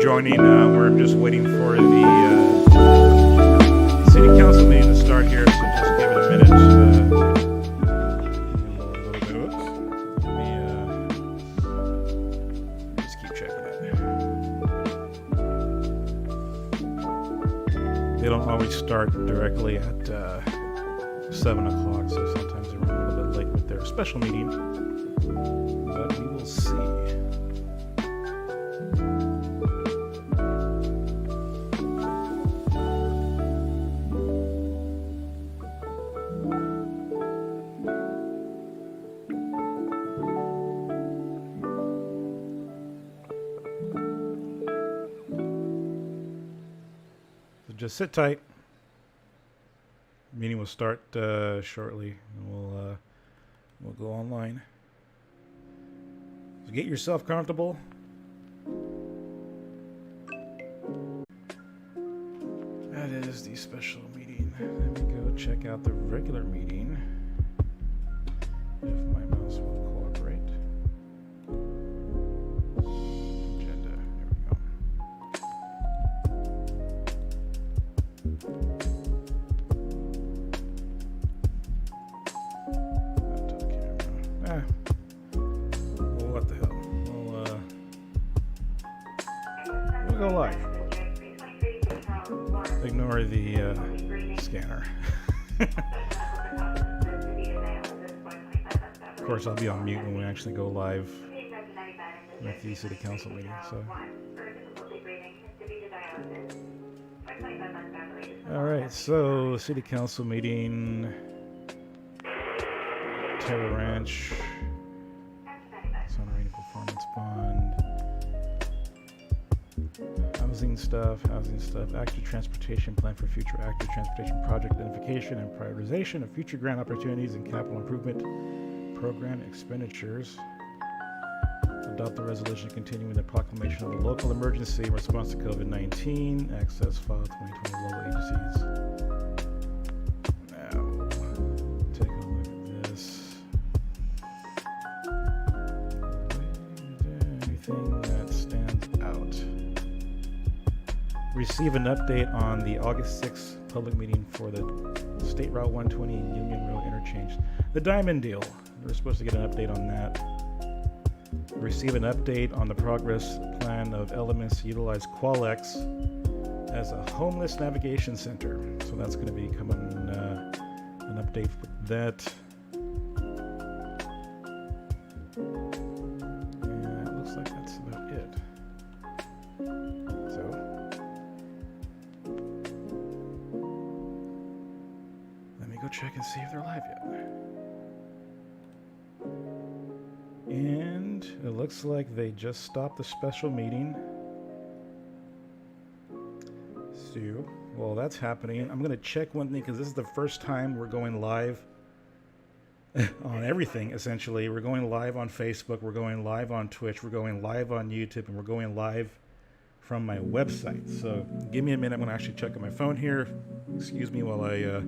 Joining. We're just waiting for the city council meeting to start here, so just give it a minute. A little bit. Oops. Let me just keep checking it. They don't always start directly at 7 o'clock, so sometimes they're a little bit late with their special meeting. But we will see. Just sit tight. Meeting will start shortly, and we'll go online. So get yourself comfortable. That is the special meeting. Let me go check out the regular meeting. If my mouse will cooperate. What the hell? We'll go live. Ignore the scanner. Of course, I'll be on mute when we actually go live with the city council meeting. So. All right, so city council meeting, Terra Ranch, Sunrain Performance Bond, housing stuff, active transportation plan for future active transportation project identification and prioritization of future grant opportunities and capital improvement program expenditures. Adopt the resolution continuing the proclamation of a local emergency in response to COVID-19. Access file 2020 local agencies. Now, take a look at this. Anything that stands out? Receive an update on the August 6th public meeting for the State Route 120 Union Road interchange. The Diamond deal. We're supposed to get an update on that. Receive an update on the progress plan of elements to utilize Qualex as a homeless navigation center. So that's going to be coming an update for that. And it looks like that's about it. So let me go check and see if they're live yet. And it looks like they just stopped the special meeting. So, while that's happening, I'm going to check one thing because this is the first time we're going live on everything, essentially. We're going live on Facebook, we're going live on Twitch, we're going live on YouTube, and we're going live from my website. So, give me a minute. I'm going to actually check on my phone here. Excuse me while I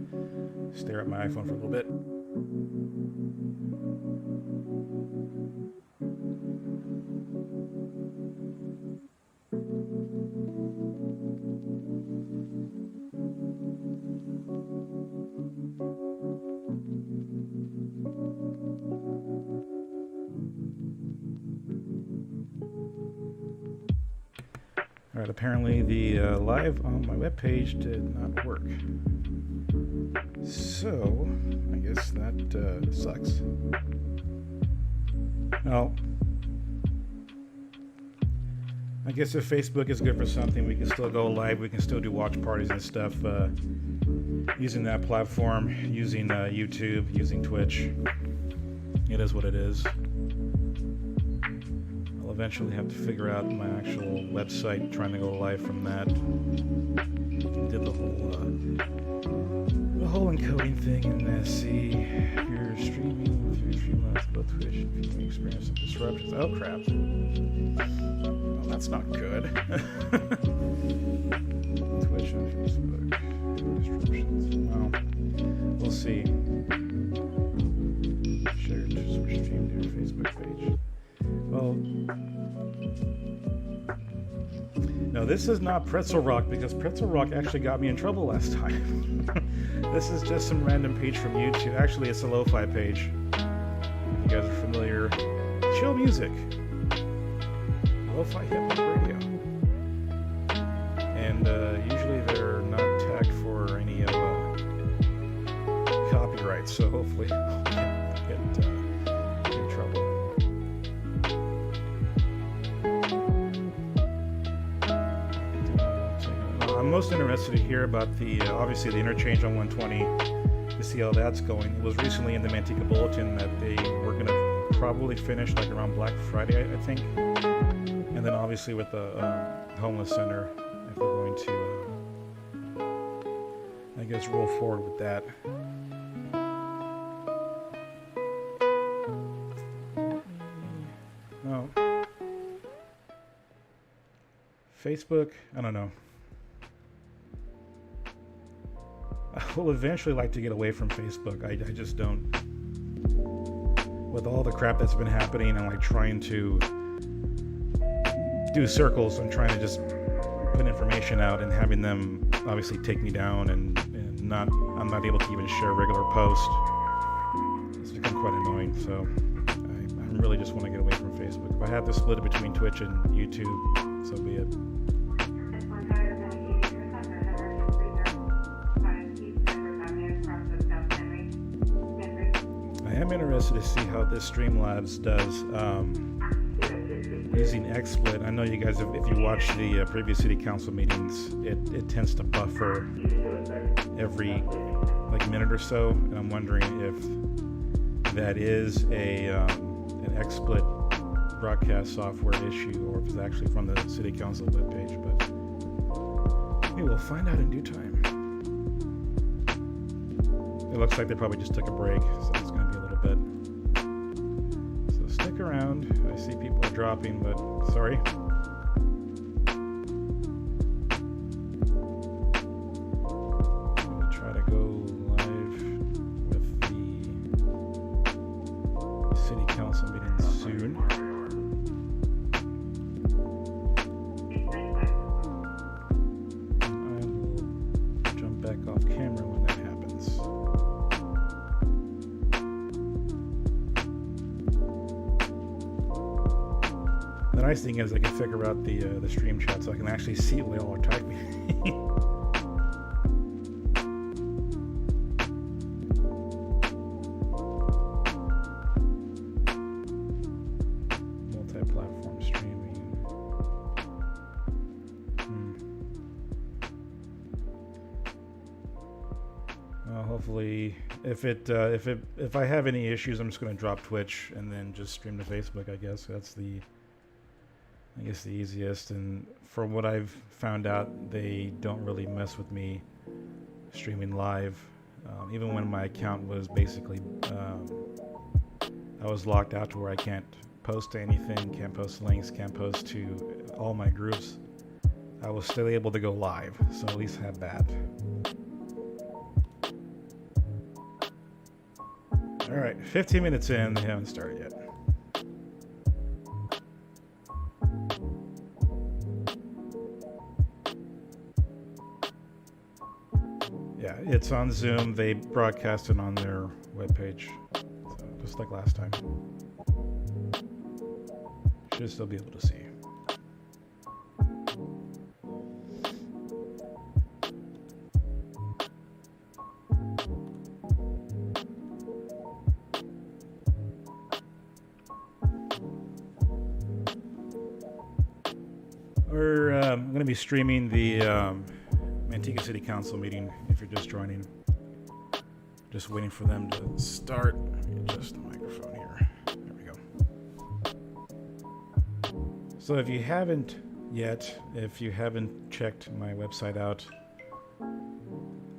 stare at my iPhone for a little bit. All right, apparently the live on my webpage did not work. So, I guess that sucks. Well, I guess if Facebook is good for something, we can still go live. We can still do watch parties and stuff using that platform, using YouTube, using Twitch. It is what it is. I'll eventually have to figure out my actual website, trying to go live from that. Did the whole the whole encoding thing in this. See, if you're streaming through Streamlabs, both Twitch, if you experience some disruptions. Oh crap! Well, that's not good. Twitch and Facebook disruptions. Well, we'll see. Share to stream to your Facebook page. Well, no, this is not Pretzel Rock because Pretzel Rock actually got me in trouble last time. This is just some random page from YouTube. Actually, it's a lo-fi page. If you guys are familiar, chill music, lo-fi hip-hop radio, and usually they're not tagged for any of copyright. So hopefully, I'll get in trouble. I'm most interested to hear about the obviously the interchange on 120 to see how that's going. It was recently in the Manteca Bulletin that they were going to probably finish like around Black Friday, I think, and then obviously with the homeless center, if they're going to, I guess, roll forward with that. Oh, Facebook, I don't know. I will eventually like to get away from Facebook. I just don't. With all the crap that's been happening and like trying to do circles, I'm trying to just put information out and having them obviously take me down and I'm not able to even share a regular post. It's become quite annoying. So I really just want to get away from Facebook. If I have to split it between Twitch and YouTube, so be it. I am interested to see how this Streamlabs does using XSplit. I know you guys, if you watch the previous city council meetings, it tends to buffer every like minute or so, and I'm wondering if that is an XSplit broadcast software issue or if it's actually from the city council webpage. But we will find out in due time. It looks like they probably just took a break, so it's going to be a little bit. So stick around. I see people are dropping, but sorry. I'm going to try to go live with the city council meeting soon. I will jump back off camera when that happens. The nice thing is I can figure out the stream chat so I can actually see what y'all are typing. Multi-platform streaming. Well, hopefully, if I have any issues, I'm just going to drop Twitch and then just stream to Facebook. I guess that's the easiest. And from what I've found out, they don't really mess with me streaming live. Even when my account was basically, I was locked out to where I can't post to anything, can't post links, can't post to all my groups. I was still able to go live, so at least have that. All right, 15 minutes in, they haven't started yet. Yeah, it's on Zoom. They broadcast it on their webpage, so just like last time. Should still be able to see. We're going to be streaming the Manteca City Council meeting if you're just joining. Just waiting for them to start. Adjust the microphone here. There we go. So if you haven't yet, if you haven't checked my website out,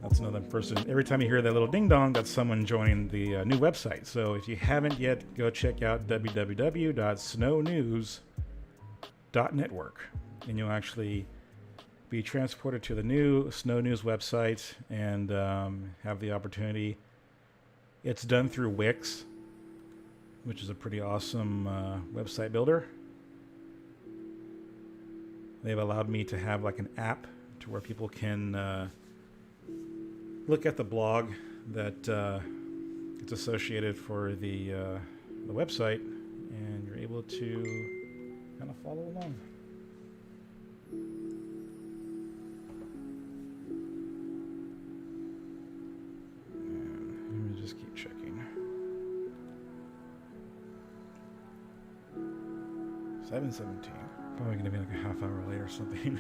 That's another person. Every time you hear that little ding dong, that's someone joining the new website. So if you haven't yet, go check out www.snownews.network, and you'll actually be transported to the new Snow News website and have the opportunity. It's done through Wix, which is a pretty awesome website builder. They've allowed me to have like an app to where people can look at the blog that it's associated for the website, and you're able to kind of follow along. And let me just keep checking. 7:17. Probably gonna be like a half hour late or something.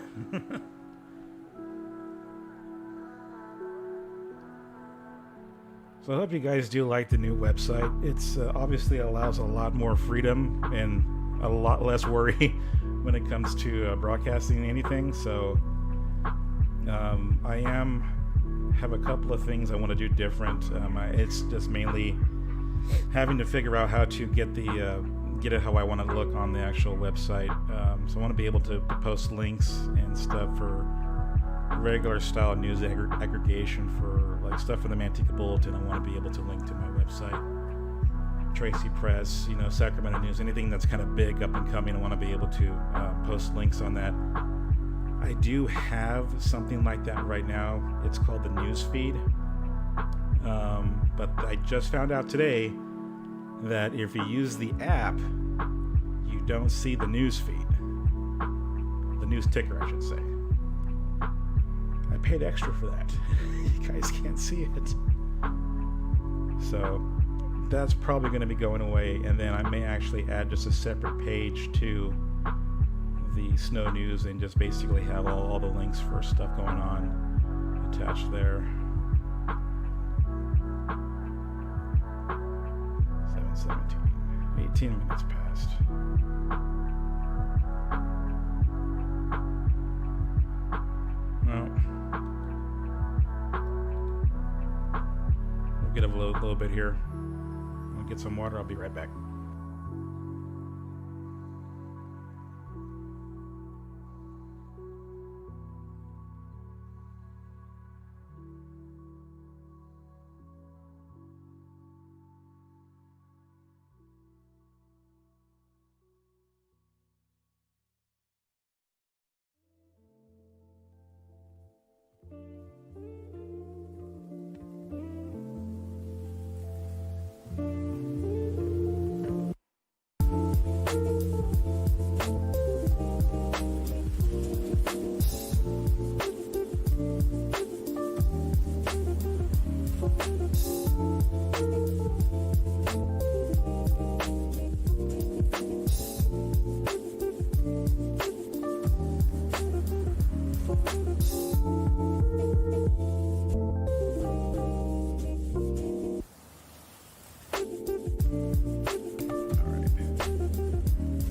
So I hope you guys do like the new website. It's obviously allows a lot more freedom and a lot less worry when it comes to broadcasting anything. So I have a couple of things I want to do different. It's just mainly having to figure out how to get it how I want to look on the actual website. So I want to be able to post links and stuff for regular style news aggregation for like stuff for the Manteca Bulletin. I want to be able to link to my website, Tracy Press, Sacramento News, anything that's kind of big up and coming. I want to be able to post links on that. I do have something like that right now. It's called the news feed, but I just found out today that if you use the app, you don't see the news feed, the news ticker, I should say. I paid extra for that. You guys can't see it. So that's probably going to be going away, and then I may actually add just a separate page to the Snow News and just basically have all the links for stuff going on attached there. 7:17. 18 minutes past. Well, we'll get a little bit here. I'll get some water. I'll be right back.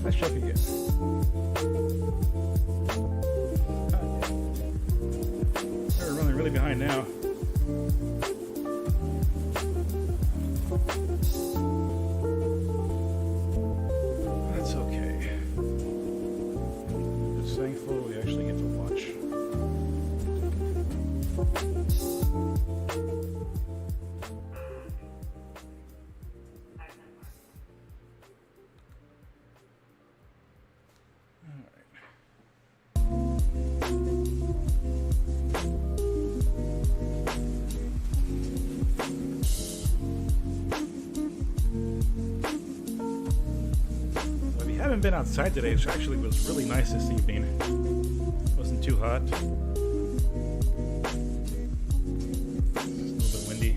Let's check again. We're running really behind now. That's okay. Just thankful we actually get to watch. Haven't been outside today, which actually was really nice this evening. Wasn't too hot. Just a little bit windy.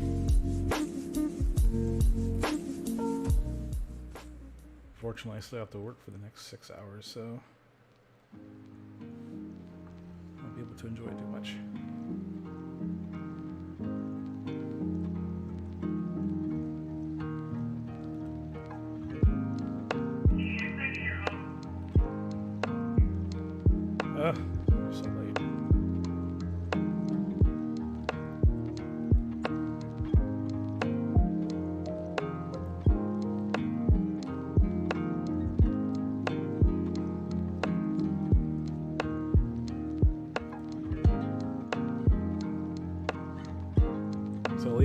Fortunately, I still have to work for the next 6 hours, so I won't be able to enjoy it too much. Oh, so late.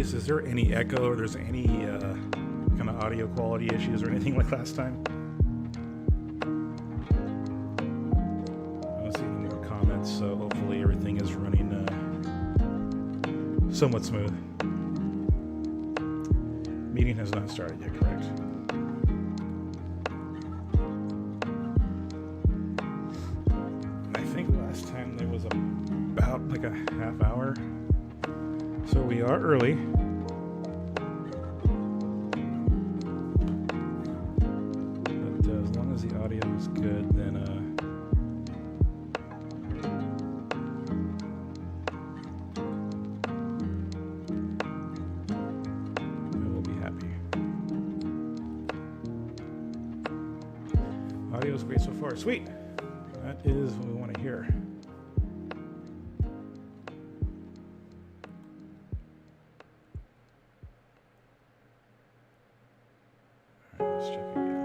case, is there any echo or there's any kind of audio quality issues or anything like last time? I don't see any more comments, so hopefully everything is running somewhat smooth. Meeting has not started yet, correct? I think last time there was about like a half hour. So we are early. But as long as the audio is good, then I will be happy. Audio is great so far. Sweet. That is what we want to hear. Let's check again.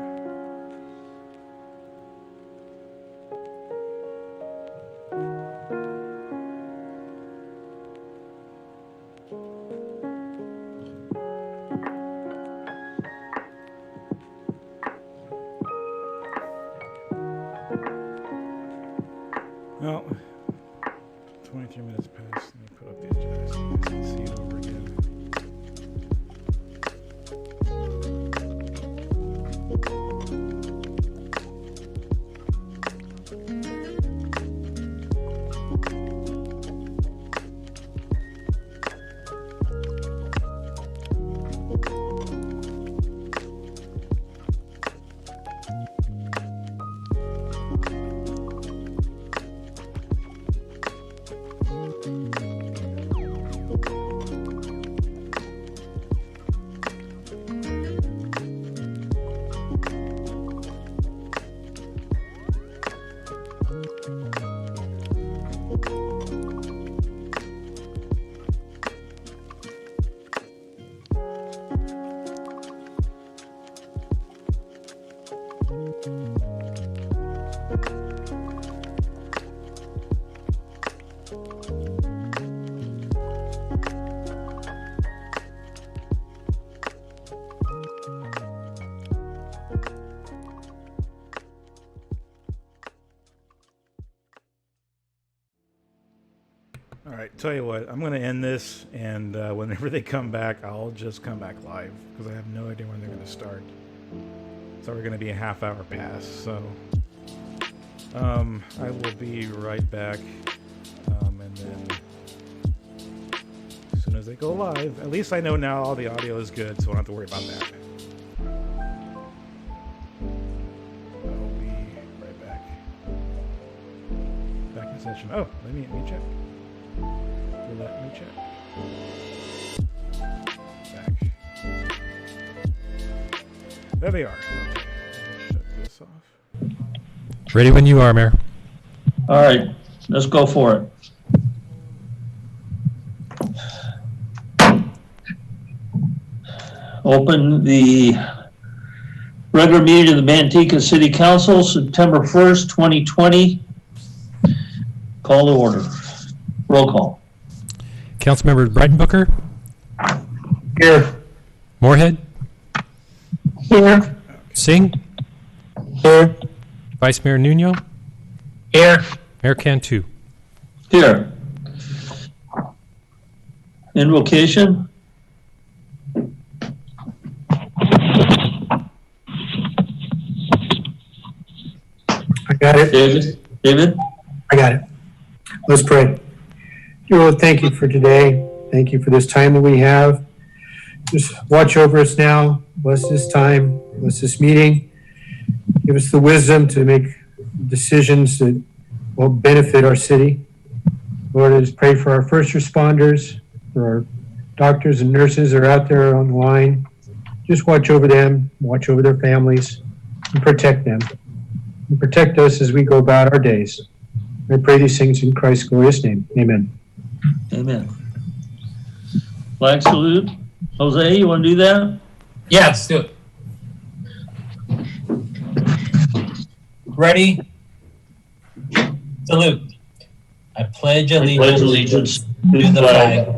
Well, 23 minutes past. Let me put up the agenda so you guys can see it over again. All right, tell you what, I'm going to end this, and whenever they come back, I'll just come back live, because I have no idea when they're going to start. So we're going to be a half hour past, so I will be right back, and then as soon as they go live, at least I know now all the audio is good, so I don't have to worry about that. I'll be right back. Back in session. Oh, let me check. Let me check. Back. There they are. Okay. Shut this off. Ready when you are, Mayor. All right, let's go for it. Open the regular meeting of the Manteca City Council, September 1st, 2020. Call to order. Roll call. Councilmember Breitenbucker? Here. Moorhead? Here. Singh? Here. Vice Mayor Nuno? Here. Mayor Cantu? Here. Invocation. I got it. David? I got it. Let's pray. Dear Lord, thank you for today. Thank you for this time that we have. Just watch over us now. Bless this time. Bless this meeting. Give us the wisdom to make decisions that will benefit our city. Lord, I just pray for our first responders, for our doctors and nurses that are out there on the line. Just watch over them, watch over their families, and protect them. And protect us as we go about our days. I pray these things in Christ's glorious name. Amen. Amen. Flag salute. Jose, you want to do that? Yeah, let's do it. Ready? Salute. I pledge allegiance to the flag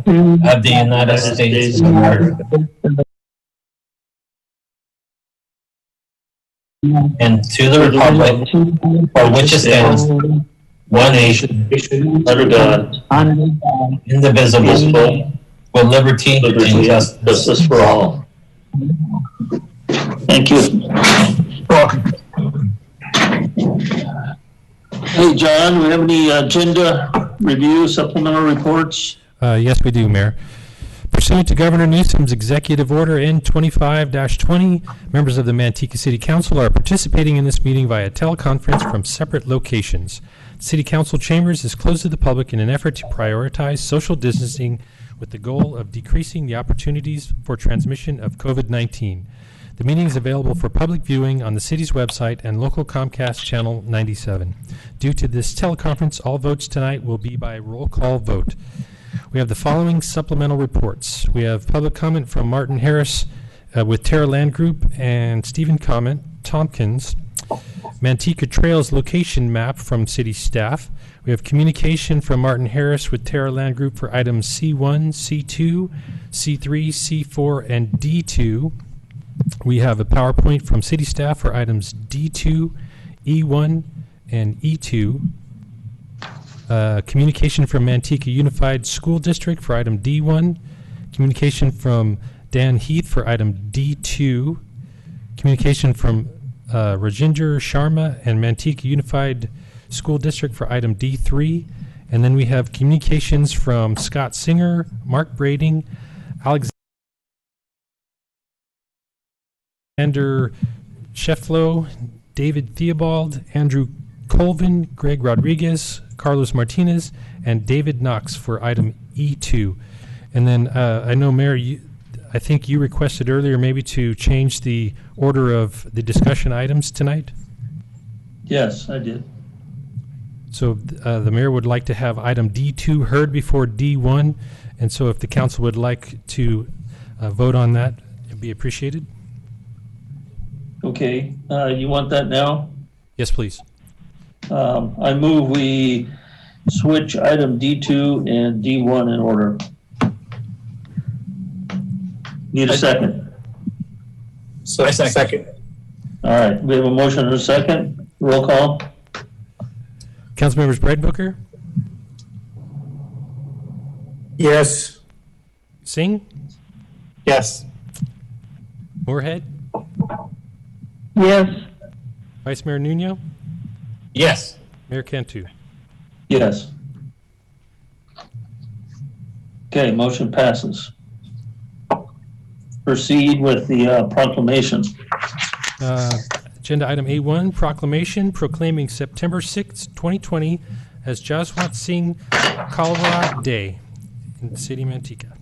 of the United States of America, and to the republic for which it stands, one nation, under God, indivisible, with liberty and justice for all. Thank you. Welcome. Hey, John, do we have any agenda review, supplemental reports? Yes, we do, Mayor. Pursuant to Governor Newsom's Executive Order N25-20, members of the Manteca City Council are participating in this meeting via teleconference from separate locations. City Council chambers is closed to the public in an effort to prioritize social distancing with the goal of decreasing the opportunities for transmission of COVID-19. The meeting is available for public viewing on the city's website and local Comcast Channel 97. Due to this teleconference, all votes tonight will be by roll call vote. We have the following supplemental reports. We have public comment from Martin Harris with Terra Land Group and Stephen Tompkins. Manteca Trails location map from city staff. We have communication from Martin Harris with Terra Land Group for items C1, C2, C3, C4, and D2. We have a PowerPoint from city staff for items D2, E1, and E2. Communication from Manteca Unified School District for item D1. Communication from Dan Heath for item D2. Communication from Rajinder Sharma and Manteca Unified School District for item D3. And then we have communications from Scott Singer, Mark Brading, Alexander Shefflow, David Theobald, Andrew Colvin, Greg Rodriguez, Carlos Martinez, and David Knox for item E2. And then I know, Mayor, I think you requested earlier maybe to change the order of the discussion items tonight. Yes, I did. So the mayor would like to have item D2 heard before D1. And so if the council would like to vote on that, it'd be appreciated. Okay, you want that now? Yes, please. I move we switch item D2 and D1 in order. Need a second? Second. All right, we have a motion and a second. Roll call. Councilmembers Breadbooker, Yes. Singh, Yes. Moorhead, Yes. Vice Mayor Nuno, Yes. Mayor Cantu. Yes. Okay, motion passes. Proceed with the proclamation. Agenda item A1, proclamation proclaiming September 6, 2020 as Jaswant Singh Kalra Day in the city of Manteca.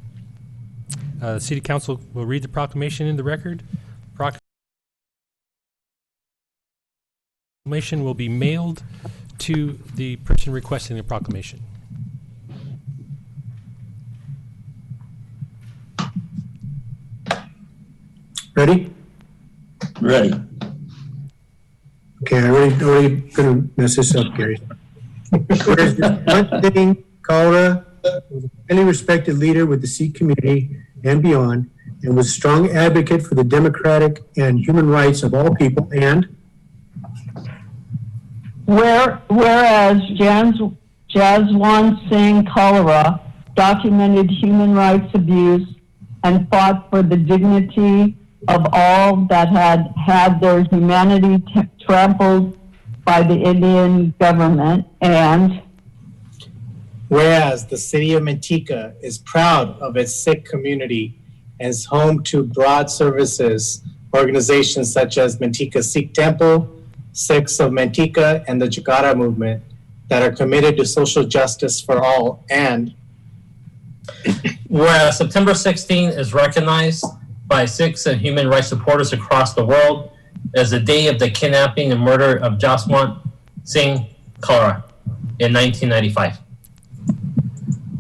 The City Council will read the proclamation in the record. Proclamation will be mailed to the person requesting the proclamation. Ready? Ready. Okay, I already gonna mess this up, Gary. Whereas Jaswant Singh Kalra was a highly respected leader with the Sikh community and beyond, and was a strong advocate for the democratic and human rights of all people, and whereas Jaswant Singh Kalra documented human rights abuse and fought for the dignity of all that had had their humanity trampled by the Indian government, and whereas the city of Manteca is proud of its Sikh community and is home to broad services, organizations such as Manteca Sikh Temple, Sikhs of Manteca, and the Jagara movement that are committed to social justice for all, and Whereas September 16 is recognized by Sikhs and human rights supporters across the world as the day of the kidnapping and murder of Jaswant Singh Kalra in 1995.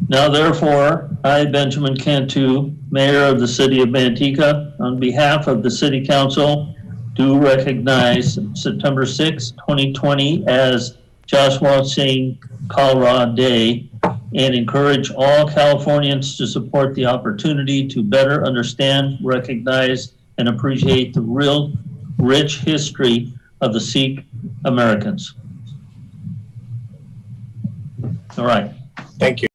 Now therefore, I, Benjamin Cantu, Mayor of the City of Manteca, on behalf of the City Council, do recognize September 6, 2020 as Jaswant Singh Kalra Day and encourage all Californians to support the opportunity to better understand, recognize, and appreciate the real rich history of the Sikh Americans. All right. Thank you.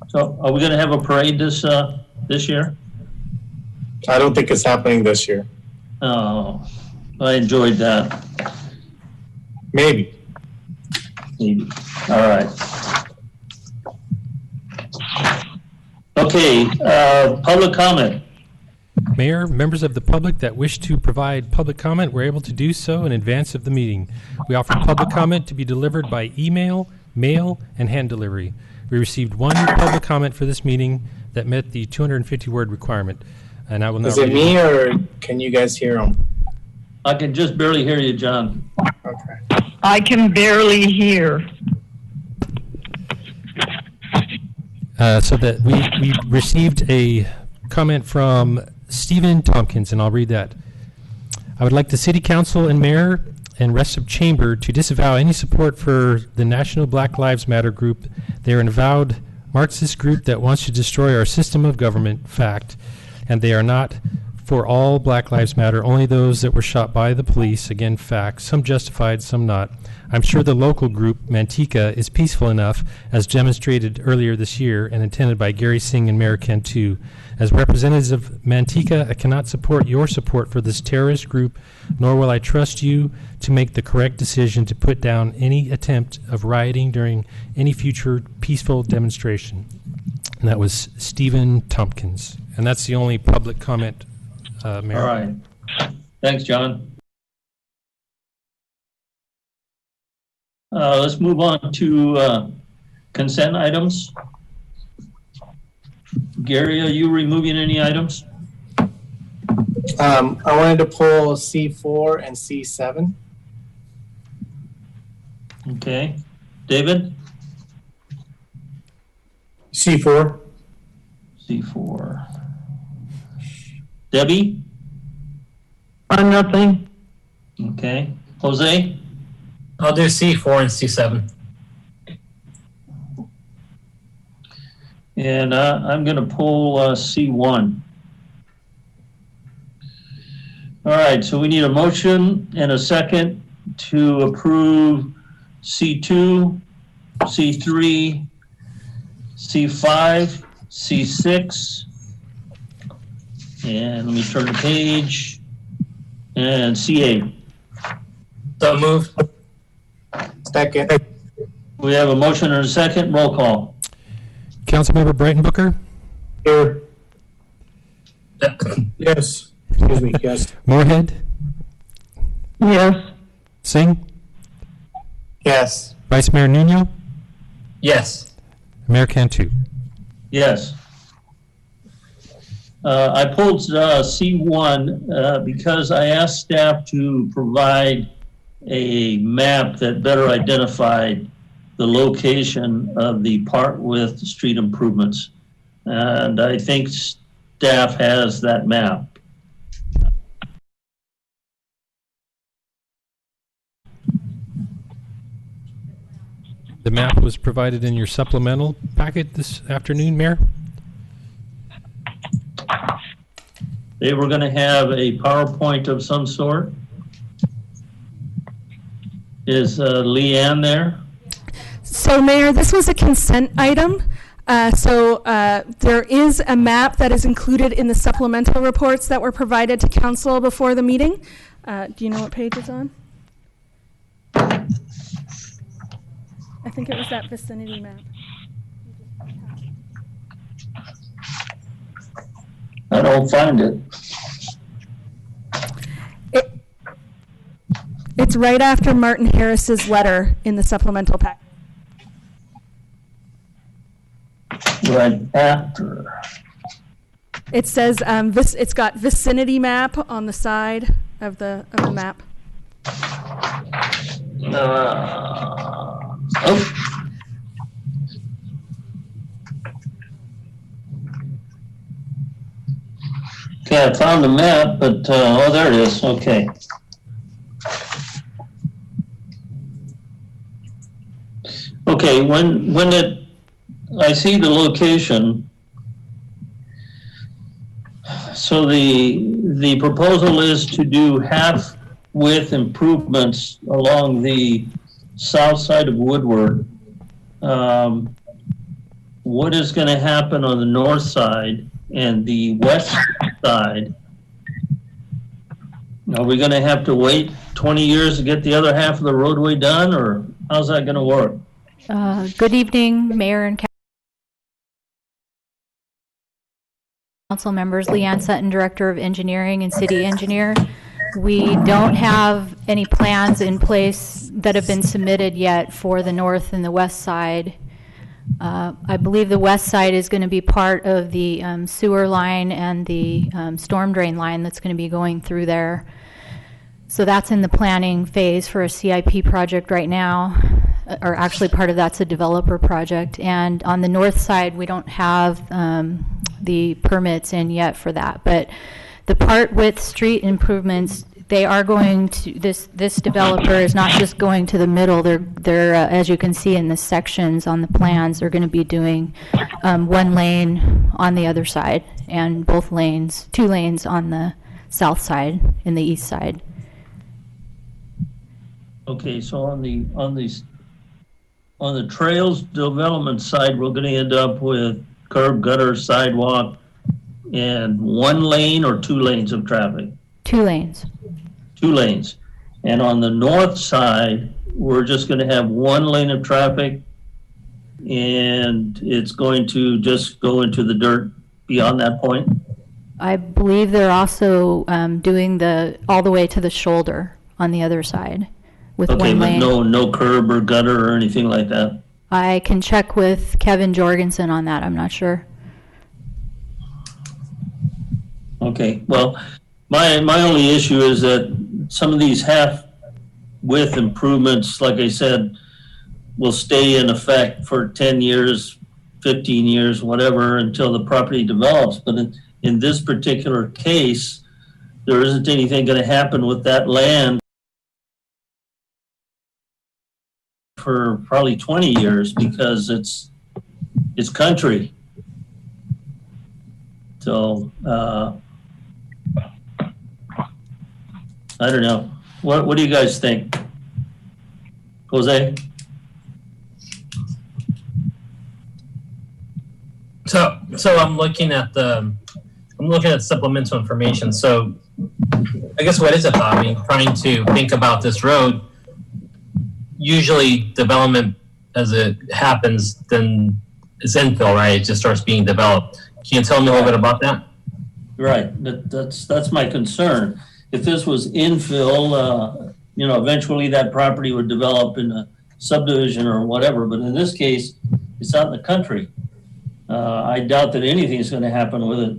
So are we going to have a parade this year? I don't think it's happening this year. Oh, I enjoyed that. Maybe. Maybe. All right. Okay, public comment. Mayor, members of the public that wish to provide public comment were able to do so in advance of the meeting. We offer public comment to be delivered by email, mail, and hand delivery. We received one public comment for this meeting that met the 250-word requirement. And I will now Is it read me or can you guys hear him? I can just barely hear you, John. Okay. I can barely hear. So that we received a comment from Stephen Tompkins, and I'll read that. I would like the City Council and Mayor and rest of Chamber to disavow any support for the National Black Lives Matter group. They are an avowed Marxist group that wants to destroy our system of government, fact, and they are not for all Black Lives Matter, only those that were shot by the police, again, fact, some justified, some not. I'm sure the local group, Manteca, is peaceful enough, as demonstrated earlier this year and attended by Gary Singh and Mayor Cantu. As representatives of Manteca, I cannot support your support for this terrorist group, nor will I trust you to make the correct decision to put down any attempt of rioting during any future peaceful demonstration. And that was Stephen Tompkins. And that's the only public comment, Mayor. All right. Thanks, John. Let's move on to consent items. Gary, are you removing any items? I wanted to pull C4 and C7. Okay. David? C4. C4. Debbie? Nothing. Okay. Jose? I'll do C4 and C7. And I'm going to pull C1. All right, so we need a motion and a second to approve C2, C3, C5, C6, and let me turn the page, and C8. So moved. Second. We have a motion and a second. Roll call. Councilmember Brighton Booker, Here. Yes. Excuse me. Yes. Moorhead, Yes. Singh, Yes. Vice Mayor Nuno, Yes. Mayor Cantu. Yes. I pulled C1 because I asked staff to provide a map that better identified the location of the part with street improvements. And I think staff has that map. The map was provided in your supplemental packet this afternoon, Mayor. They were going to have a PowerPoint of some sort. Is Leanne there? So, Mayor, this was a consent item. There is a map that is included in the supplemental reports that were provided to council before the meeting. Do you know what page it's on? I think it was that vicinity map. I don't find it. It's right after Martin Harris's letter in the supplemental pack. Right after. It says it's got vicinity map on the side of the map. Oh. Okay, I found the map, but oh, there it is. Okay. Okay, I see the location. So the proposal is to do half width improvements along the south side of Woodward. What is going to happen on the north side and the west side? Are we going to have to wait 20 years to get the other half of the roadway done, or how's that going to work? Good evening, Mayor and Council members. Leanne Sutton, Director of Engineering and City Engineer. We don't have any plans in place that have been submitted yet for the north and the west side. I believe the west side is going to be part of the sewer line and the storm drain line that's going to be going through there. So that's in the planning phase for a CIP project right now, or actually part of that's a developer project. And on the north side, we don't have the permits in yet for that. But the part with street improvements, they are going to, this developer is not just going to the middle. They're as you can see in the sections on the plans, they're going to be doing one lane on the other side and both lanes, 2 lanes on the south side and the east side. Okay, so on the trails development side, we're going to end up with curb, gutter, sidewalk, and 1 lane or 2 lanes of traffic? 2 lanes. 2 lanes. And on the north side, we're just going to have 1 lane of traffic, and it's going to just go into the dirt beyond that point? I believe they're also doing all the way to the shoulder on the other side with okay, 1 lane. but no curb or gutter or anything like that? I can check with Kevin Jorgensen on that. I'm not sure. Okay, well, my only issue is that some of these half-width improvements, like I said, will stay in effect for 10 years, 15 years, whatever, until the property develops. But in this particular case, there isn't anything going to happen with that land for probably 20 years because it's country. So, I don't know. What do you guys think? Jose? So I'm looking at supplemental information. So I guess what is it, Bobby? Trying to think about this road. Usually development as it happens, then it's infill, right? It just starts being developed. Can you tell me a little bit about that? Right. That's my concern. If this was infill, eventually that property would develop in a subdivision or whatever. But in this case, it's out in the country. I doubt that anything is going to happen with it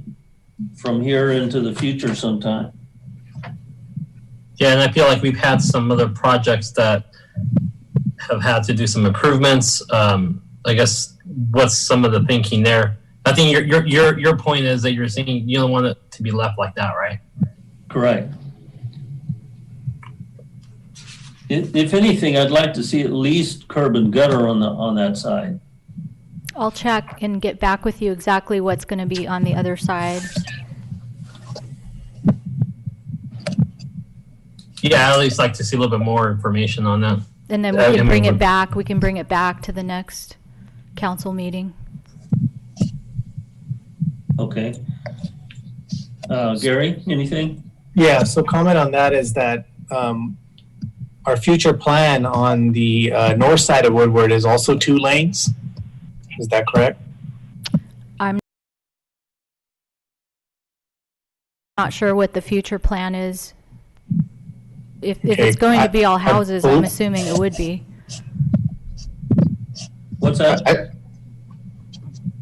from here into the future sometime. Yeah, and I feel like we've had some other projects that have had to do some improvements. I guess what's some of the thinking there? I think your point is that you're saying you don't want it to be left like that, right? Correct. If anything, I'd like to see at least curb and gutter on that side. I'll check and get back with you exactly what's going to be on the other side. Yeah, I'd at least like to see a little bit more information on that. And then we can bring it back. We can bring it back to the next council meeting. Okay. Gary, anything? Yeah, so comment on that is that our future plan on the north side of Woodward is also 2 lanes. Is that correct? I'm not sure what the future plan is. If it's going to be all houses, I'm assuming it would be. What's that?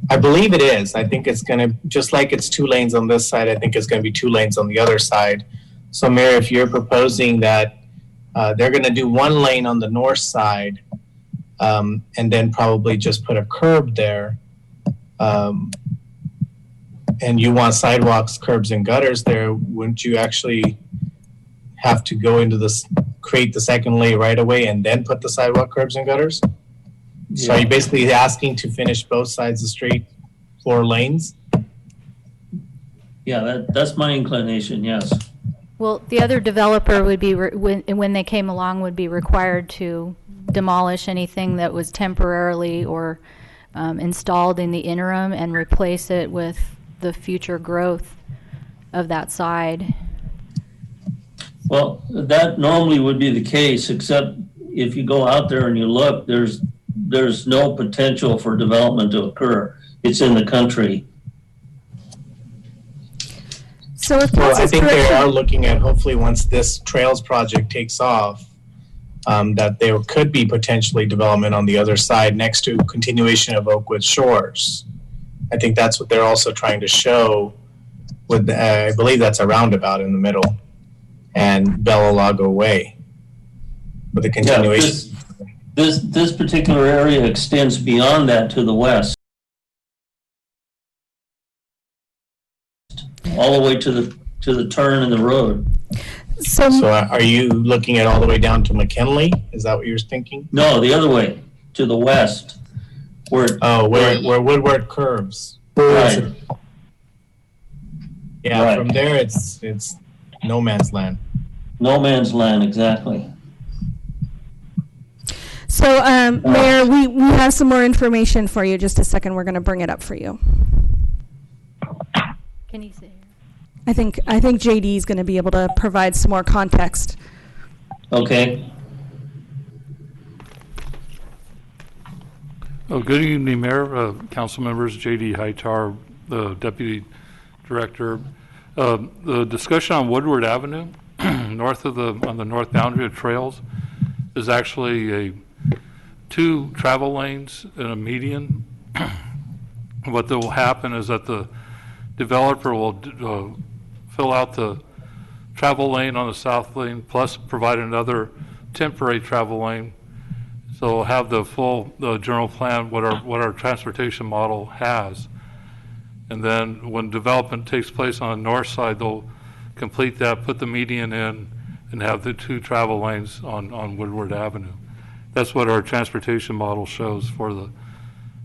I believe it is. I think it's going to, just like it's 2 lanes on this side, I think it's going to be 2 lanes on the other side. So, Mayor, if you're proposing that they're going to do 1 lane on the north side and then probably just put a curb there, and you want sidewalks, curbs, and gutters there, wouldn't you actually have to go into this, create the 2nd lane right away and then put the sidewalk, curbs, and gutters? So are you basically asking to finish both sides of the street, 4 lanes? Yeah, that's my inclination, yes. Well, the other developer would be, when they came along, would be required to demolish anything that was temporarily or installed in the interim and replace it with the future growth of that side. Well, that normally would be the case, except if you go out there and you look, there's no potential for development to occur. It's in the country. So if Well, I council's think they direction- are looking at, hopefully once this trails project takes off, that there could be potentially development on the other side next to continuation of Oakwood Shores. I think that's what they're also trying to show with, I believe that's a roundabout in the middle, and Bella Lago Way with the continuation. Yeah, this particular area extends beyond that to the west, all the way to the turn in the road. So, So are you looking at all the way down to McKinley? Is that what you're thinking? No, the other way, to the west, where Where Woodward curves. right. Yeah, Right. from there it's no man's land. No man's land, exactly. so Mayor, we have some more information for you. Just a second, we're going to bring it up for you. Can you see? I think JD is going to be able to provide some more context. Okay. Oh, good evening, Mayor, council members, J.D. Hightower, the Deputy Director. The discussion on Woodward Avenue, on the north boundary of trails, is actually 2 travel lanes and a median. What will happen is that the developer will fill out the travel lane on the south lane, plus provide another temporary travel lane. So we'll have the full general plan, what our transportation model has. And then when development takes place on the north side, they'll complete that, put the median in, and have the 2 travel lanes on Woodward Avenue. That's what our transportation model shows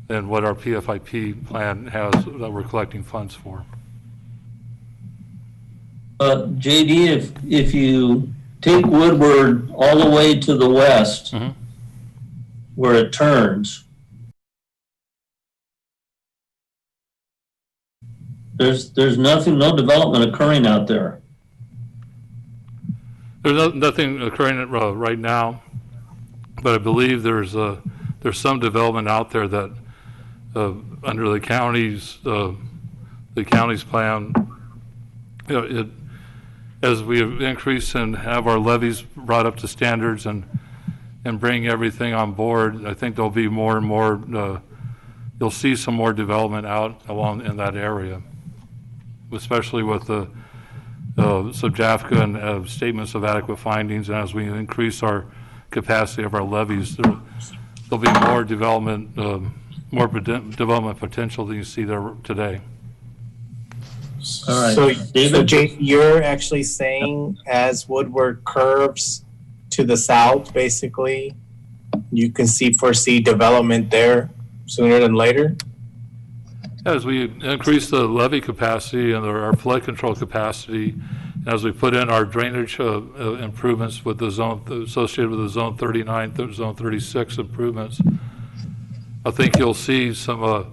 and what our PFIP plan has that we're collecting funds for. JD, if you take Woodward all the way to the west, where it turns, there's nothing, no development occurring out there. There's nothing occurring right now, but I believe there's some development out there that under the county's plan, as we increase and have our levies brought up to standards and bring everything on board, I think there'll be more and more, you'll see some more development out along in that area, especially with the SubJAFCA and statements of adequate findings. And as we increase our capacity of our levies, there'll be more development, development potential than you see there today. All right, So David? Jake, you're actually saying as Woodward curves to the south, basically, you can foresee development there sooner than later? As we increase the levee capacity and our flood control capacity, as we put in our drainage improvements with the zone associated with the zone 39, zone 36 improvements, I think you'll see some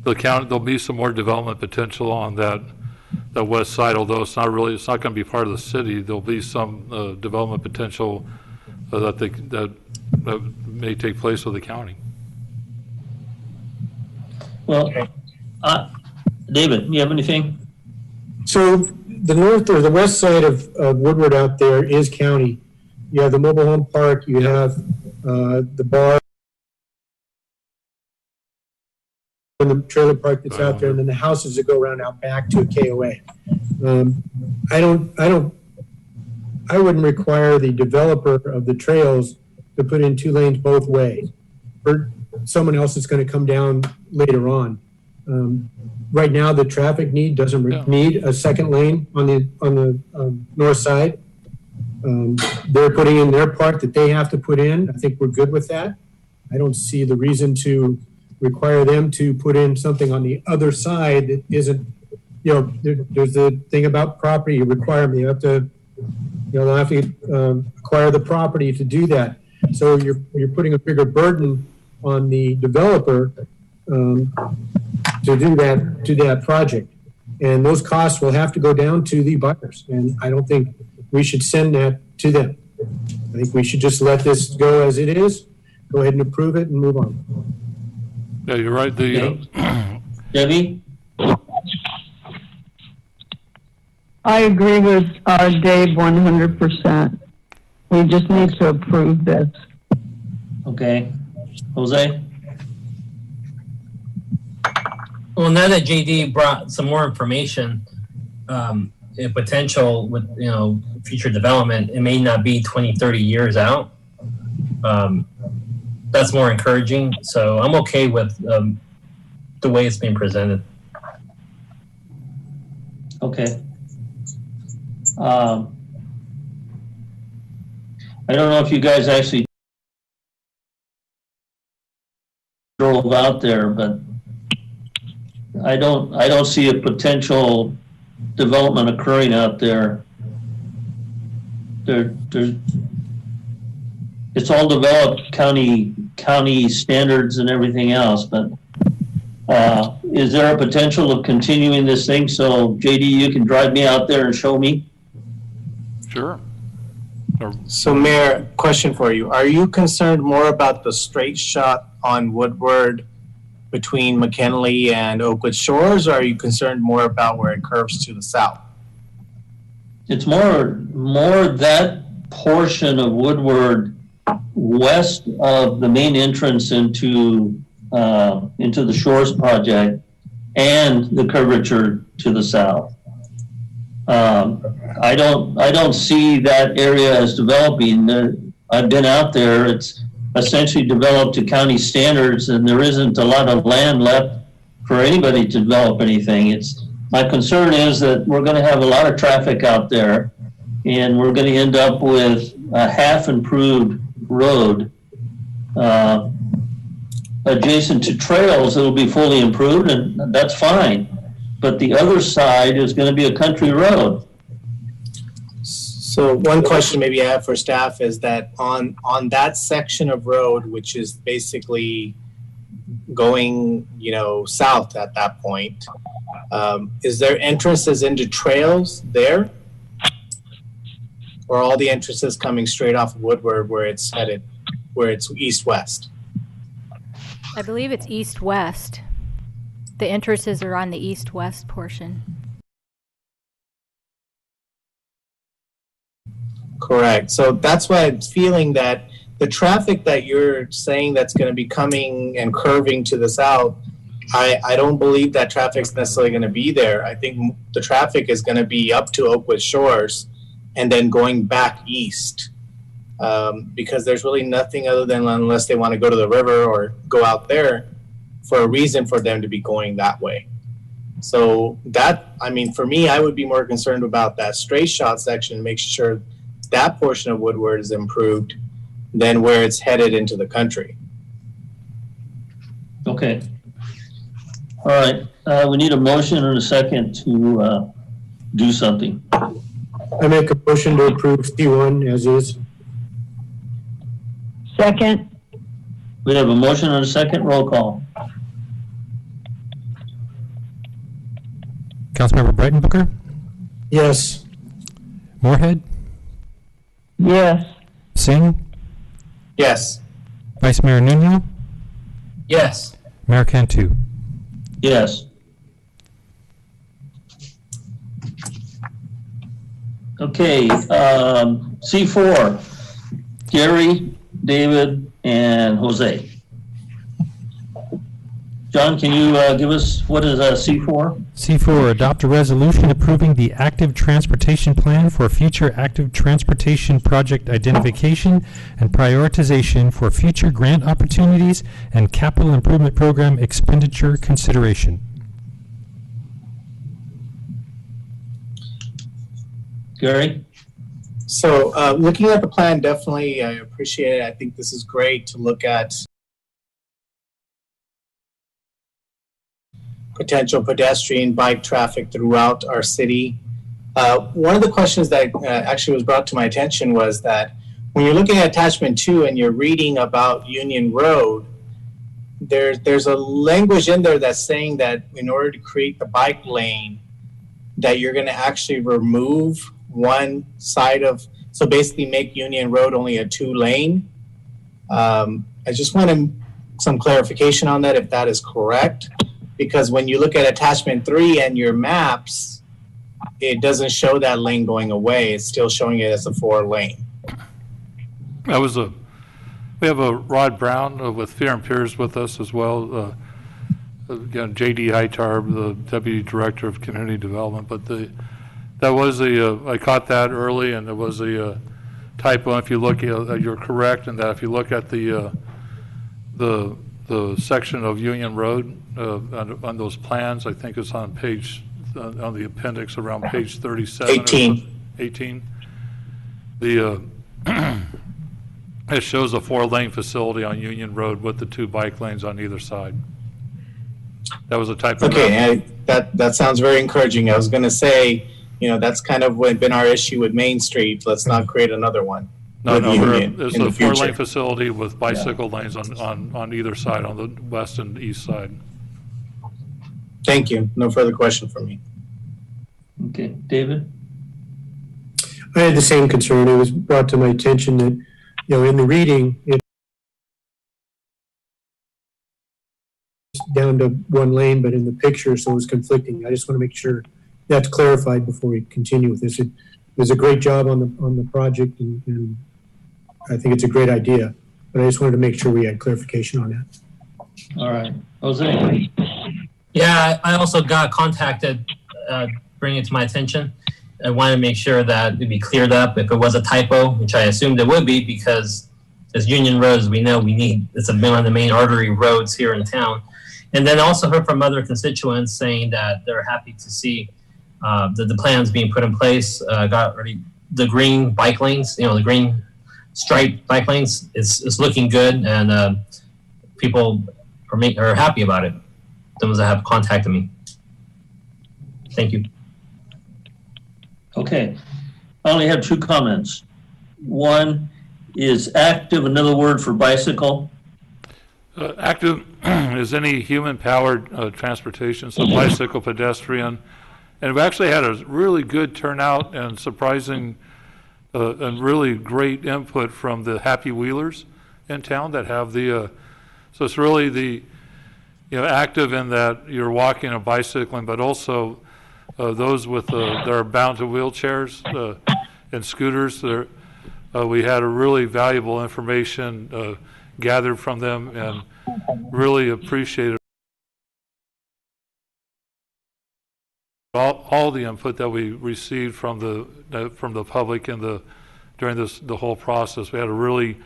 there'll be some more development potential on that west side, although it's not going to be part of the city. There'll be some development potential that may take place with the county. Well, David, you have anything? So the north or the west side of Woodward out there is county. You have the mobile home park, you have the bar, and the trailer park that's out there, and then the houses that go around out back to a KOA. I wouldn't require the developer of the trails to put in 2 lanes both ways, or someone else is going to come down later on. Right now, the traffic need doesn't need a second lane on the north side. They're putting in their part that they have to put in. I think we're good with that. I don't see the reason to require them to put in something on the other side that isn't, there's the thing about property requirement. You have to, they'll have to acquire the property to do that. So you're putting a bigger burden on the developer to do that project. And those costs will have to go down to the buyers. And I don't think we should send that to them. I think we should just let this go as it is, go ahead and approve it and move on. Yeah, you're right. Debbie? I agree with Dave 100%. We just need to approve this. Okay. Jose? Well, now that JD brought some more information, potential with, future development, it may not be 20, 30 years out. That's more encouraging. So I'm okay with the way it's being presented. Okay. I don't know if you guys actually drove out there, but I don't see a potential development occurring out there. It's all developed county standards and everything else, but is there a potential of continuing this thing so JD, you can drive me out there and show me? Sure. So, Mayor, question for you. Are you concerned more about the straight shot on Woodward between McKinley and Oakwood Shores, or are you concerned more about where it curves to the south? It's more that portion of Woodward west of the main entrance into the Shores project and the curvature to the south. I don't see that area as developing. I've been out there. It's essentially developed to county standards, and there isn't a lot of land left for anybody to develop anything. My concern is that we're going to have a lot of traffic out there, and we're going to end up with a half-improved road adjacent to trails that will be fully improved, and that's fine. But the other side is going to be a country road. So one question maybe I have for staff is that on that section of road, which is basically going, south at that point, is there entrances into trails there? Or all the entrances coming straight off of Woodward where it's headed, where it's east-west? I believe it's east-west. The entrances are on the east-west portion. Correct. So that's why I'm feeling that the traffic that you're saying that's going to be coming and curving to the south, I don't believe that traffic's necessarily going to be there. I think the traffic is going to be up to Oakwood Shores and then going back east, because there's really nothing other than, unless they want to go to the river or go out there, for a reason for them to be going that way. So for me, I would be more concerned about that straight shot section, make sure that portion of Woodward is improved than where it's headed into the country. Okay. All right. We need a motion and a second to do something. I make a motion to approve C1 as is. Second. We have a motion and a second. Roll call. Councilmember Breitenbucher, Yes. Moorhead, Yes. Singh, Yes. Vice Mayor Nuno, Yes. Mayor Cantu. Yes. Okay, C4, Gary, David, and Jose. John, can you give us, what is C4? C4, adopt a resolution approving the active transportation plan for future active transportation project identification and prioritization for future grant opportunities and capital improvement program expenditure consideration. Gary? So looking at the plan, definitely I appreciate it. I think this is great to look at potential pedestrian bike traffic throughout our city. One of the questions that actually was brought to my attention was that when you're looking at attachment 2 and you're reading about Union Road, there's a language in there that's saying that in order to create the bike lane, that you're going to actually remove one side of, so basically make Union Road only a 2-lane. I just wanted some clarification on that, if that is correct, because when you look at attachment 3 and your maps, it doesn't show that lane going away. It's still showing it as a 4-lane. That was we have a Rod Brown with Fear and Peers with us as well. Again, J.D. Hightar, the Deputy Director of Community Development, but that was I caught that early, and there was a typo. If you look, you're correct in that if you look at the section of Union Road on those plans, I think it's on page on the appendix around page 37. 18. It shows a 4-lane facility on Union Road with the 2 bike lanes on either side. That was a typo. Okay, that sounds very encouraging. I was going to say, that's kind of been our issue with Main Street. Let's not create another one. No, it's a 4-lane facility with bicycle lanes on either side, on the west and east side. Thank you. No further question from me. Okay, David? I had the same concern. It was brought to my attention that, in the reading, it's down to 1 lane, but in the picture, so it was conflicting. I just want to make sure that's clarified before we continue with this. It was a great job on the project, and I think it's a great idea, but I just wanted to make sure we had clarification on that. All right. Jose? Yeah, I also got contacted, bringing it to my attention. I wanted to make sure that it'd be cleared up if it was a typo, which I assumed it would be, because as Union Road, as we know, it's one of the main artery roads here in town. And then also heard from other constituents saying that they're happy to see the plans being put in place. Got already the green bike lanes, the green striped bike lanes. It's looking good, and people are happy about it. Those that have contacted me. Thank you. Okay. I only have 2 comments. One is active, another word for bicycle. Active is any human-powered transportation, so bicycle, pedestrian. And we actually had a really good turnout and surprising and really great input from the Happy Wheelers in town that have so it's really the, active in that you're walking or bicycling, but also those with that are bound to wheelchairs and scooters. We had a really valuable information gathered from them, and really appreciated all the input that we received from the public during the whole process. We had a really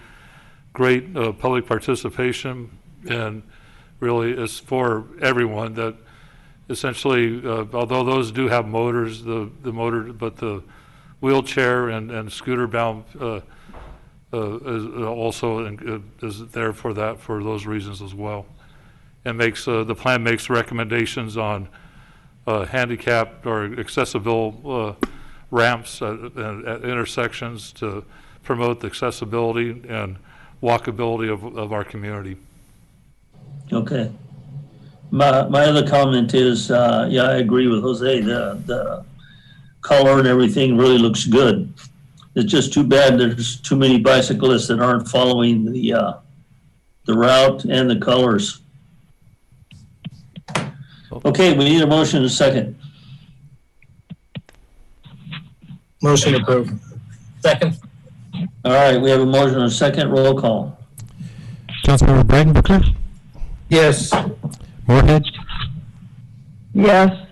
great public participation, and really it's for everyone. That essentially, although those do have motors, the motor, but the wheelchair and scooter bound is also is there for those reasons as well. And the plan makes recommendations on handicapped or accessible ramps at intersections to promote the accessibility and walkability of our community. Okay. My other comment is, I agree with Jose. The color and everything really looks good. It's just too bad there's too many bicyclists that aren't following the route and the colors. Okay, we need a motion and a second. Motion approved. Second. All right, we have a motion and a second. Roll call. Councilmember Bradenbooker, Yes. Moorhead, Yes.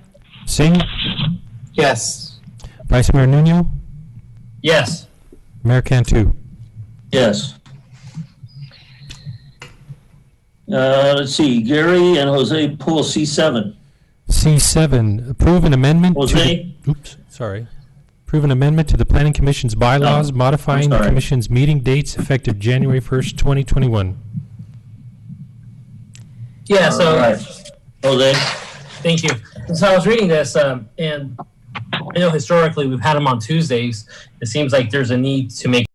Singh, Yes. Vice Mayor Nuno, Yes. Mayor Cantu. Yes. Let's see, Gary and Jose pull C7. C7, approve an amendment Jose? Approve an amendment to the Planning Commission's bylaws No, modifying I'm the sorry. Commission's meeting dates effective January 1st, 2021. Yeah, All so right. Jose? Thank you. So I was reading this, and I know historically we've had them on Tuesdays. It seems like there's a need to make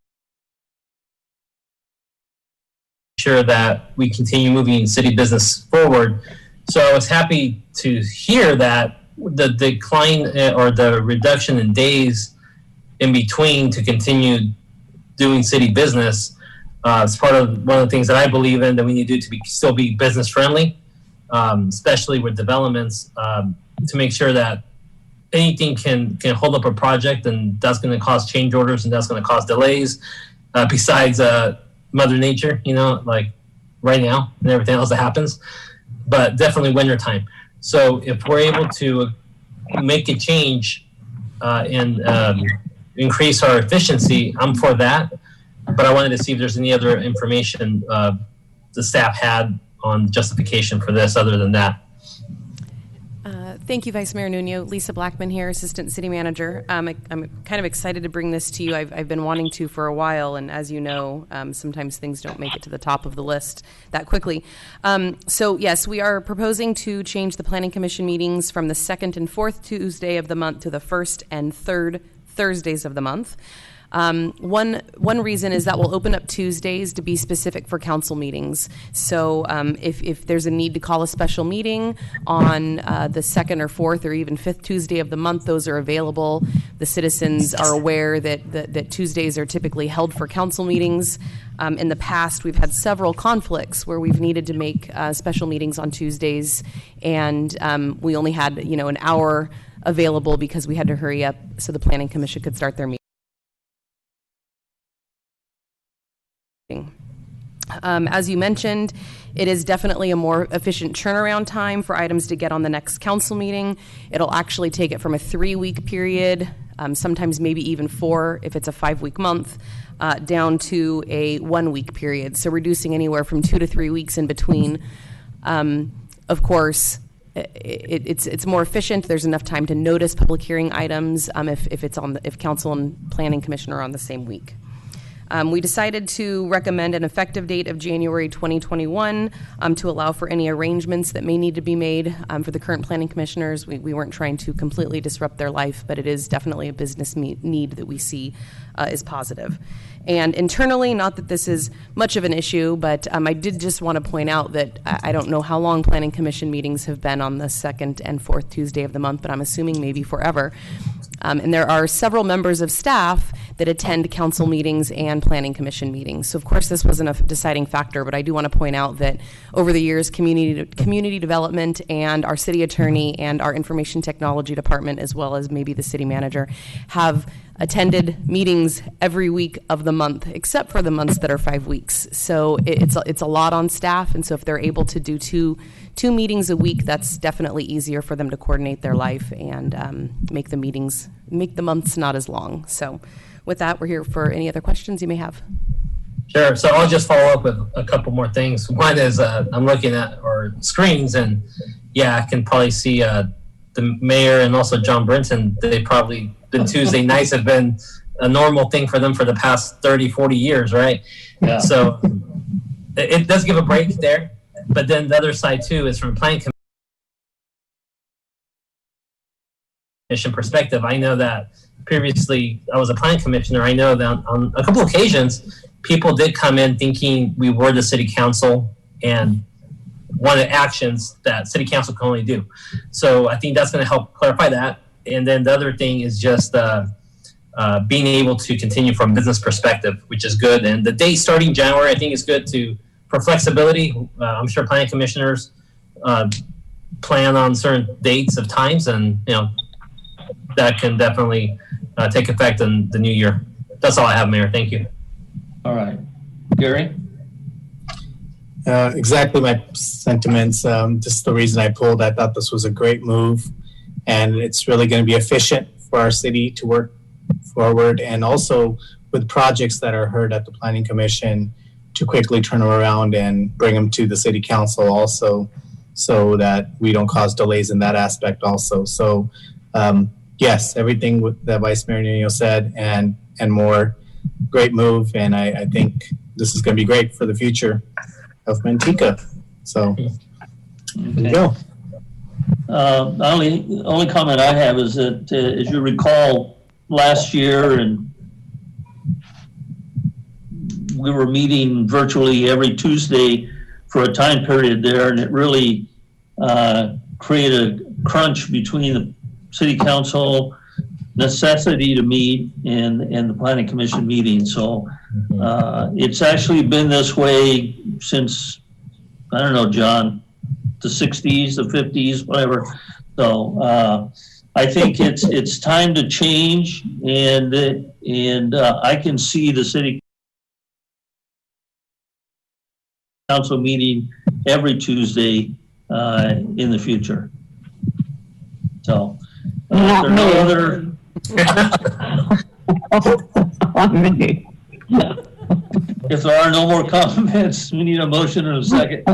sure that we continue moving city business forward. So I was happy to hear that the decline or the reduction in days in between to continue doing city business is part of one of the things that I believe in that we need to do to still be business friendly, especially with developments, to make sure that anything can hold up a project, and that's going to cause change orders and that's going to cause delays. Besides Mother Nature, like right now and everything else that happens, but definitely wintertime. So if we're able to make a change and increase our efficiency, I'm for that. But I wanted to see if there's any other information the staff had on justification for this other than that. Thank you, Vice Mayor Nuno. Lisa Blackman here, Assistant City Manager. I'm kind of excited to bring this to you. I've been wanting to for a while, and as you know, sometimes things don't make it to the top of the list that quickly. So yes, we are proposing to change the Planning Commission meetings from the second and fourth Tuesday of the month to the first and third Thursdays of the month. One reason is that we'll open up Tuesdays to be specific for council meetings. So if there's a need to call a special meeting on the second or fourth or even fifth Tuesday of the month, those are available. The citizens are aware that Tuesdays are typically held for council meetings. In the past, we've had several conflicts where we've needed to make special meetings on Tuesdays, and we only had an hour available because we had to hurry up so the Planning Commission could start their meeting. As you mentioned, it is definitely a more efficient turnaround time for items to get on the next council meeting. It'll actually take it from a 3-week period, sometimes maybe even 4 if it's a 5-week month, down to a 1-week period. So reducing anywhere from 2 to 3 weeks in between. Of course, it's more efficient. There's enough time to notice public hearing items if council and planning commission are on the same week. We decided to recommend an effective date of January 2021 to allow for any arrangements that may need to be made for the current planning commissioners. We weren't trying to completely disrupt their life, but it is definitely a business need that we see is positive. And internally, not that this is much of an issue, but I did just want to point out that I don't know how long planning commission meetings have been on the second and fourth Tuesday of the month, but I'm assuming maybe forever. And there are several members of staff that attend council meetings and planning commission meetings. So of course this wasn't a deciding factor, but I do want to point out that over the years, community development and our city attorney and our information technology department, as well as maybe the city manager, have attended meetings every week of the month, except for the months that are 5 weeks. So it's a lot on staff, and so if they're able to do two meetings a week, that's definitely easier for them to coordinate their life and make the months not as long. So with that, we're here for any other questions you may have. Sure. So I'll just follow up with a couple more things. One is I'm looking at our screens, and yeah, I can probably see the mayor and also John Brinton. They probably been Tuesday nights have been a normal thing for them for the past 30, 40 years, right? Yeah. So it does give a break there. But then the other side too is from a planning commission perspective. I know that previously I was a planning commissioner. I know that on a couple of occasions, people did come in thinking we were the city council and wanted actions that city council can only do. So I think that's going to help clarify that. And then the other thing is just being able to continue from a business perspective, which is good. And the date starting January, I think is good for flexibility. I'm sure planning commissioners plan on certain dates of times, and that can definitely take effect in the new year. That's all I have, Mayor. Thank you. All right. Gary? Exactly my sentiments. Just the reason I pulled, I thought this was a great move, and it's really going to be efficient for our city to work forward, and also with projects that are heard at the Planning Commission to quickly turn them around and bring them to the City Council also, so that we don't cause delays in that aspect also. So yes, everything that Vice Mayor Nuno said and more, great move, and I think this is going to be great for the future of Manteca. So there you go. Only comment I have is that, as you recall, last year, and we were meeting virtually every Tuesday for a time period there, and it really created a crunch between the city council necessity to meet and the planning commission meeting. So it's actually been this way since, I don't know, John, the 60s, the 50s, whatever. So I think it's time to change, and I can see the city council meeting every Tuesday in the future. So Not there are no me. other. On me. If there are no more comments, we need a motion and a second.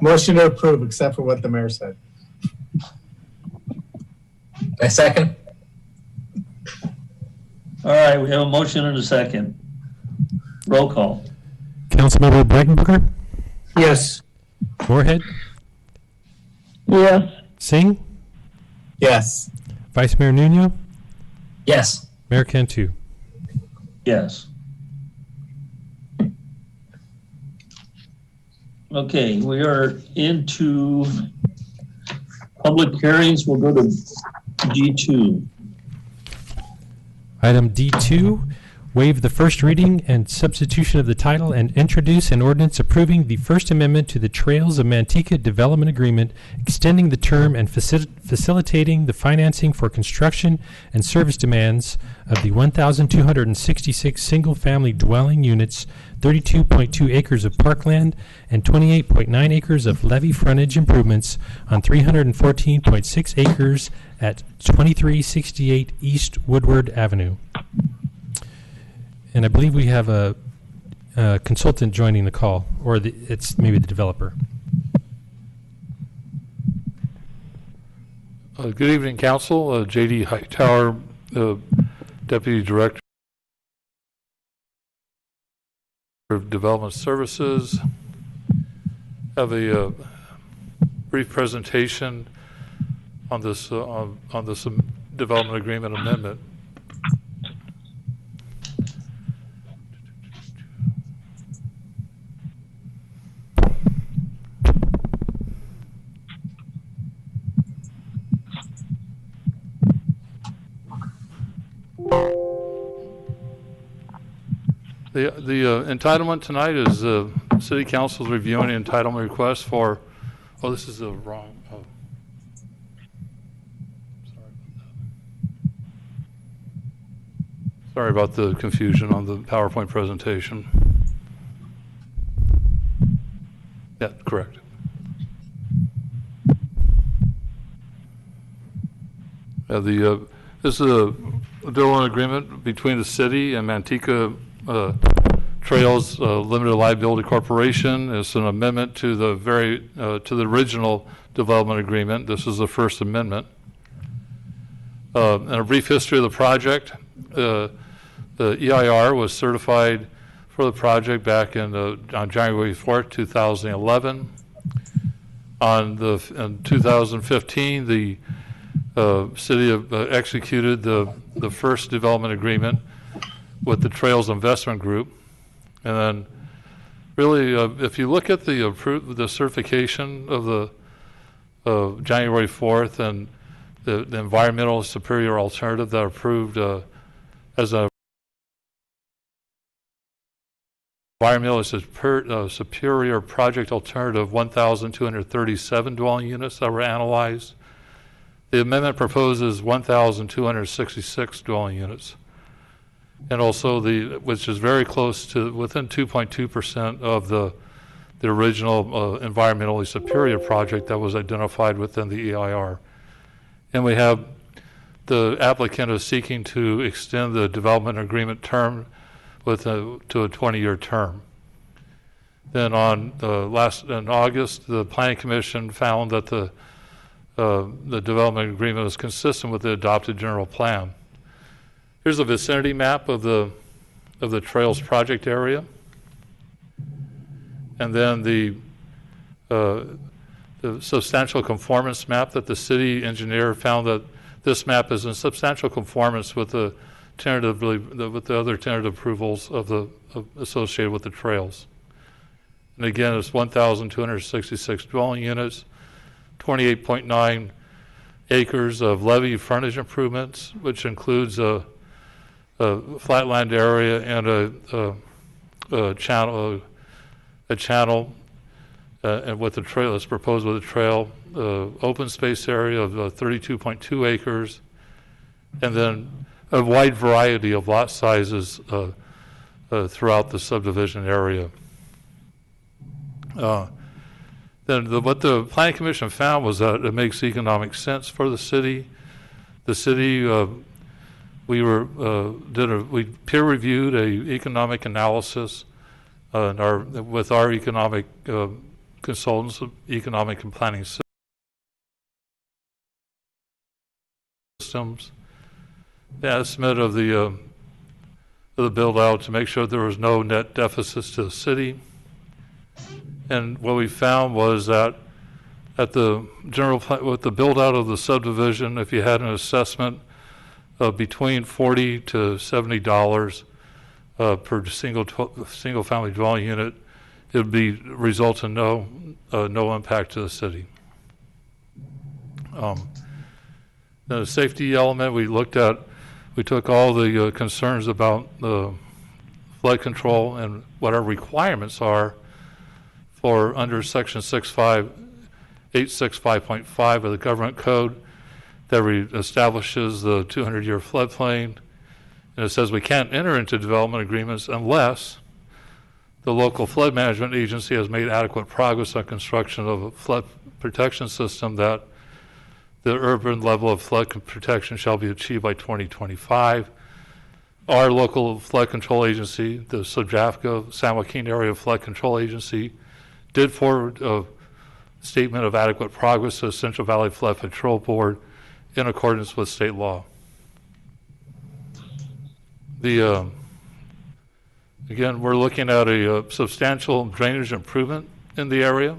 Motion to approve, except for what the mayor said. I second. All right, we have a motion and a second. Roll call. Councilmember Breitenberger, Yes. Moorhead, Yes. Singh, Yes. Vice Mayor Nuno, Yes. Mayor Cantu. Yes. Okay, we are into public hearings. We'll go to G2. Item D2, waive the first reading and substitution of the title and introduce an ordinance approving the First Amendment to the Trails of Manteca Development Agreement, extending the term and facilitating the financing for construction and service demands of the 1,266 single-family dwelling units, 32.2 acres of parkland, and 28.9 acres of levee frontage improvements on 314.6 acres at 2368 East Woodward Avenue. And I believe we have a consultant joining the call, or it's maybe the developer. Good evening, Council. J.D. Hightower, Deputy Director of Development Services. Have a brief presentation on this development agreement amendment. The entitlement tonight is City Council's reviewing the entitlement request for, oh, this is the wrong, oh. Sorry about the confusion on the PowerPoint presentation. Yeah, correct. This is a development agreement between the city and Manteca Trails Limited Liability Corporation. It's an amendment to the original development agreement. This is the first amendment. And a brief history of the project. The EIR was certified for the project back on January 4th, 2011. In 2015, the city executed the first development agreement with the Trails Investment Group. And then really, if you look at the certification of January 4th and the environmental superior alternative that approved as an environmental superior project alternative, 1,237 dwelling units that were analyzed. The amendment proposes 1,266 dwelling units. And also which is very close to within 2.2% of the original environmentally superior project that was identified within the EIR. And we have the applicant is seeking to extend the development agreement term to a 20-year term. Then in August, the Planning Commission found that the development agreement is consistent with the adopted general plan. Here's a vicinity map of the Trails project area, and then the the substantial conformance map that the city engineer found that this map is in substantial conformance with the with the other tentative approvals associated with the trails. And again, it's 1,266 dwelling units, 28.9 acres of levee frontage improvements, which includes a flatland area and a channel, and with the trail that's proposed with the trail, open space area of 32.2 acres, and then a wide variety of lot sizes throughout the subdivision area. What the Planning Commission found was that it makes economic sense for the city. The city, we peer reviewed a economic analysis with our economic consultants, economic and planning systems. The estimate of the build out to make sure there was no net deficits to the city. And what we found was that at the general plan, with the build out of the subdivision, if you had an assessment of between $40 to $70 per single family dwelling unit, it would result in no impact to the city. The safety element we took all the concerns about the flood control and what our requirements are for under section 865.5 of the government code that establishes the 200-year floodplain. And it says we can't enter into development agreements unless the local flood management agency has made adequate progress on construction of a flood protection system that the urban level of flood protection shall be achieved by 2025. Our local flood control agency, the SOJAFCA, San Joaquin Area Flood Control Agency, did forward a statement of adequate progress to the Central Valley Flood Control Board in accordance with state law. Again, we're looking at a substantial drainage improvement in the area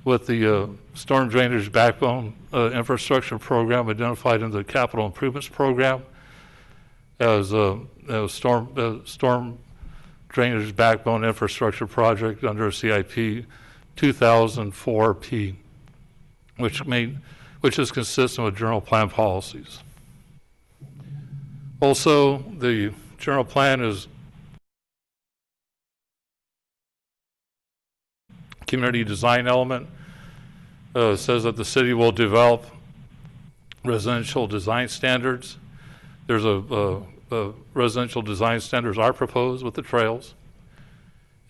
with the storm drainage backbone infrastructure program identified in the capital improvements program as a storm drainage backbone infrastructure project under CIP 2004P, which is consistent with general plan policies. Also, the general plan is community design element. Says that the city will develop residential design standards. There's residential design standards are proposed with the trails,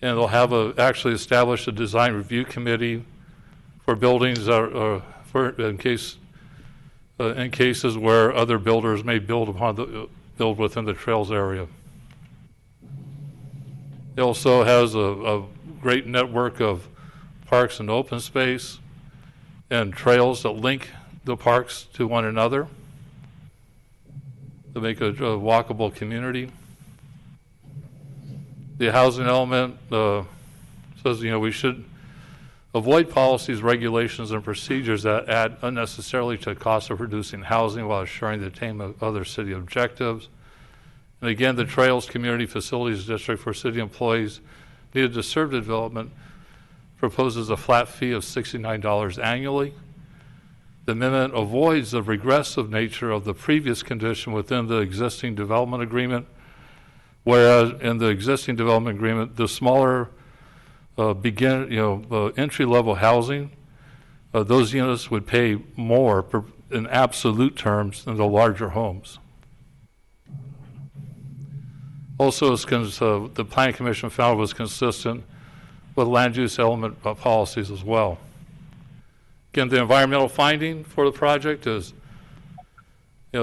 and they'll have actually established a design review committee for buildings that in cases where other builders may build within the trails area. It also has a great network of parks and open space and trails that link the parks to one another to make a walkable community. The housing element says, we should avoid policies, regulations, and procedures that add unnecessarily to the cost of producing housing while assuring the attainment of other city objectives. And again, the Trails Community Facilities District for city employees needed to serve development proposes a flat fee of $69 annually. The amendment avoids the regressive nature of the previous condition within the existing development agreement, whereas in the existing development agreement, the smaller entry-level housing, those units would pay more in absolute terms than the larger homes. Also, the Planning Commission found it was consistent with land use element policies as well. Again, the environmental finding for the project is,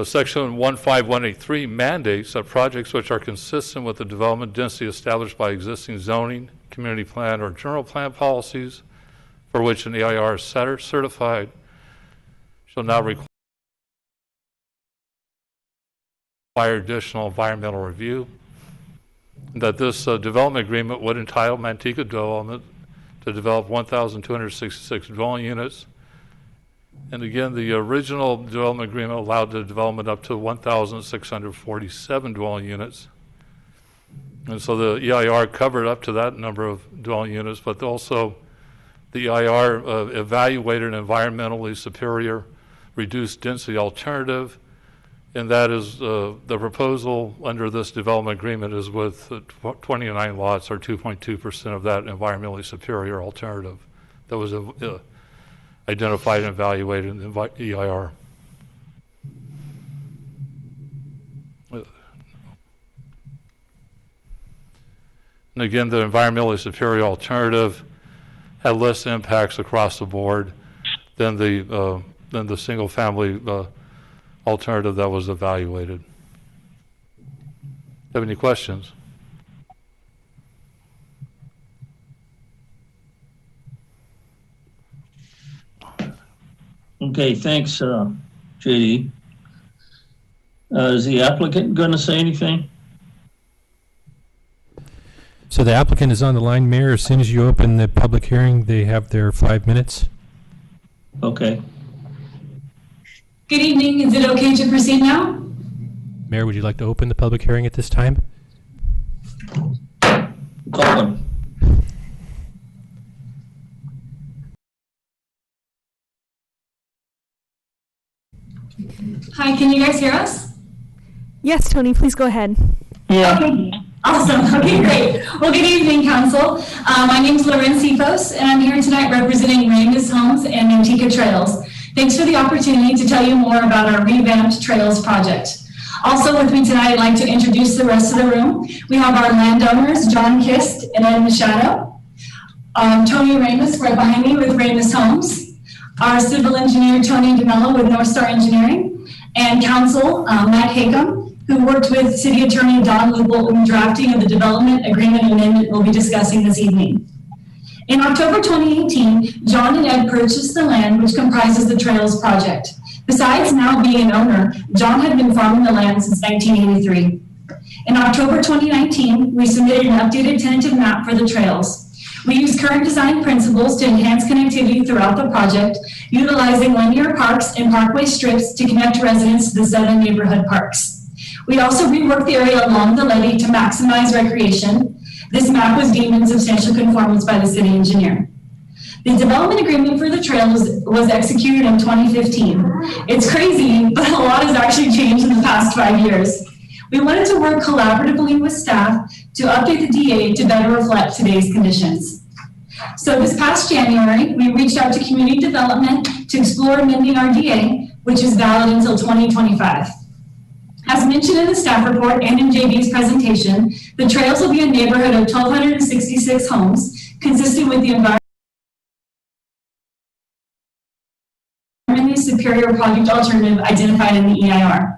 section 15183 mandates that projects which are consistent with the development density established by existing zoning, community plan, or general plan policies for which an EIR is certified shall not require additional environmental review. That this development agreement would entitle Manteca Development to develop 1,266 dwelling units. And again, the original development agreement allowed the development up to 1,647 dwelling units. And so the EIR covered up to that number of dwelling units, but also the EIR evaluated an environmentally superior reduced density alternative, and that is the proposal under this development agreement is with 29 lots or 2.2% of that environmentally superior alternative that was identified and evaluated in the EIR. And again, the environmentally superior alternative had less impacts across the board than the single-family alternative that was evaluated. Have any questions? Okay, thanks, JD. Is the applicant going to say anything? So the applicant is on the line, Mayor. As soon as you open the public hearing, they have their 5 minutes. Okay. Good evening. Is it okay to proceed now? Mayor, would you like to open the public hearing at this time? Call him. Hi, can you guys hear us? Yes, Tony, please go ahead. Yeah. Okay. Awesome. Okay, great. Well, good evening, Council. My name is Lauren Sifos, and I'm here tonight representing Ramus Homes and Manteca Trails. Thanks for the opportunity to tell you more about our revamped Trails project. Also with me tonight, I'd like to introduce the rest of the room. We have our landowners, John Kist and Ed Machado. Tony Ramus right behind me with Ramus Homes. Our civil engineer, Tony DeMello with North Star Engineering. And Council, Matt Hakem, who worked with City Attorney Don Lupel in drafting of the development agreement amendment we'll be discussing this evening. In October 2018, John and Ed purchased the land which comprises the Trails project. Besides now being an owner, John had been farming the land since 1983. In October 2019, we submitted an updated tentative map for the Trails. We used current design principles to enhance connectivity throughout the project, utilizing linear parks and parkway strips to connect residents to the 7 neighborhood parks. We also reworked the area along the levee to maximize recreation. This map was deemed in substantial conformance by the city engineer. The development agreement for the trails was executed in 2015. It's crazy, but a lot has actually changed in the past 5 years. We wanted to work collaboratively with staff to update the DA to better reflect today's conditions. So this past January, we reached out to community development to explore amending our DA, which is valid until 2025. As mentioned in the staff report and in JD's presentation, the Trails will be a neighborhood of 1,266 homes, consistent with the environmentally superior project alternative identified in the EIR.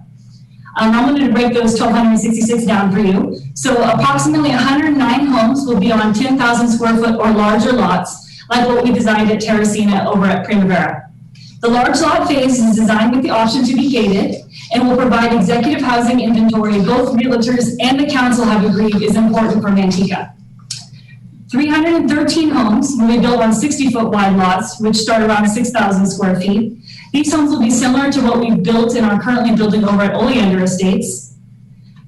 I'm going to break those 1,266 down for you. So approximately 109 homes will be on 10,000 square foot or larger lots, like what we designed at Terracina over at Primavera. The large lot phase is designed with the option to be gated and will provide executive housing inventory both realtors and the council have agreed is important for Manteca. 313 homes will be built on 60-foot wide lots, which start around 6,000 square feet. These homes will be similar to what we've built and are currently building over at Oleander Estates.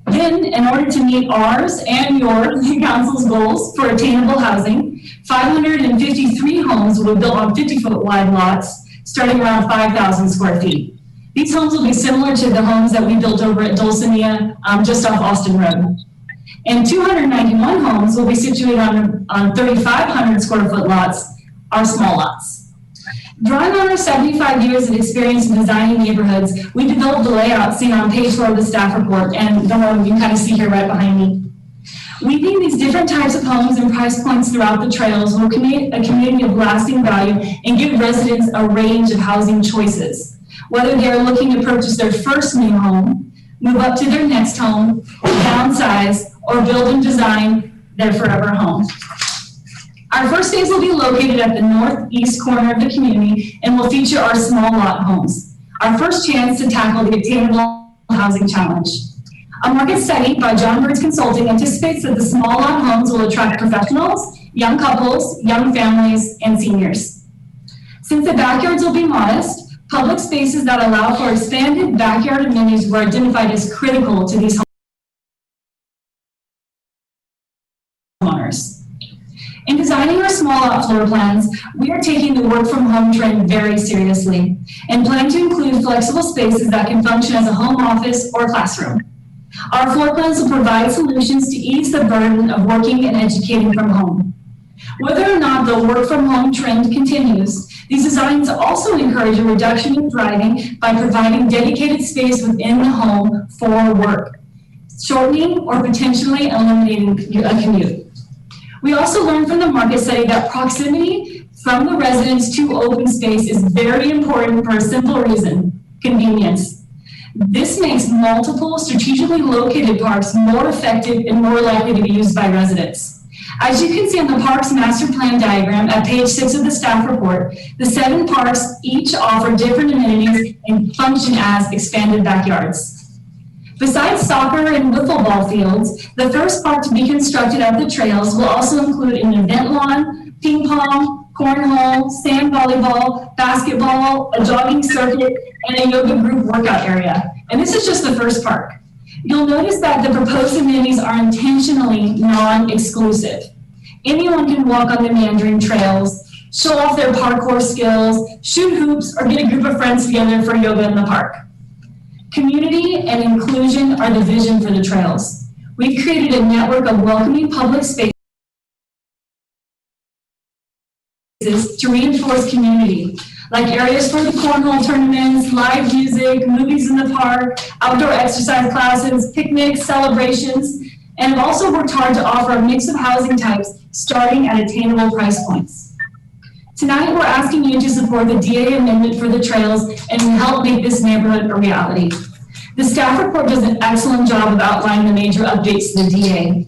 Then, in order to meet ours and your council's goals for attainable housing, 553 homes will be built on 50-foot wide lots, starting around 5,000 square feet. These homes will be similar to the homes that we built over at Dulcinea, just off Austin Road. And 291 homes will be situated on 3,500 square foot lots, our small lots. Drawing on our 75 years of experience in designing neighborhoods, we developed the layout seen on page 4 of the staff report, and the one you can kind of see here right behind me. Weaving these different types of homes and price points throughout the trails will create a community of lasting value and give residents a range of housing choices. Whether they're looking to purchase their first new home, move up to their next home, downsize, or build and design their forever home. Our first phase will be located at the northeast corner of the community and will feature our small lot homes, our first chance to tackle the attainable housing challenge. A market study by John Birds Consulting anticipates that the small lot homes will attract professionals young couples, young families, and seniors. Since the backyards will be modest, public spaces that allow for expanded backyard amenities were identified as critical to these homeowners. In designing our small lot floor plans, we are taking the work from home trend very seriously and plan to include flexible spaces that can function as a home office or classroom. Our floor plans will provide solutions to ease the burden of working and educating from home. Whether or not the work from home trend continues, these designs also encourage a reduction in driving by providing dedicated space within the home for work, shortening or potentially eliminating a commute. We also learned from the market study that proximity from the residence to open space is very important for a simple reason: convenience. This makes multiple strategically located parks more effective and more likely to be used by residents. As you can see on the parks master plan diagram at page 6 of the staff report, the 7 parks each offer different amenities and function as expanded backyards. Besides soccer and wiffle ball fields, the first park to be constructed at the trails will also include an event lawn, ping pong, cornhole, sand volleyball, basketball, a jogging circuit, and a yoga group workout area. And this is just the first park. You'll notice that the proposed amenities are intentionally non-exclusive. Anyone can walk on the meandering trails, show off their parkour skills, shoot hoops, or get a group of friends together for yoga in the park. Community and inclusion are the vision for the trails. We've created a network of welcoming public spaces to reinforce community, like areas for the cornhole tournaments, live music, movies in the park, outdoor exercise classes, picnics, celebrations, and have also worked hard to offer a mix of housing types starting at attainable price points. Tonight, we're asking you to support the DA amendment for the trails and help make this neighborhood a reality. The staff report does an excellent job of outlining the major updates to the DA.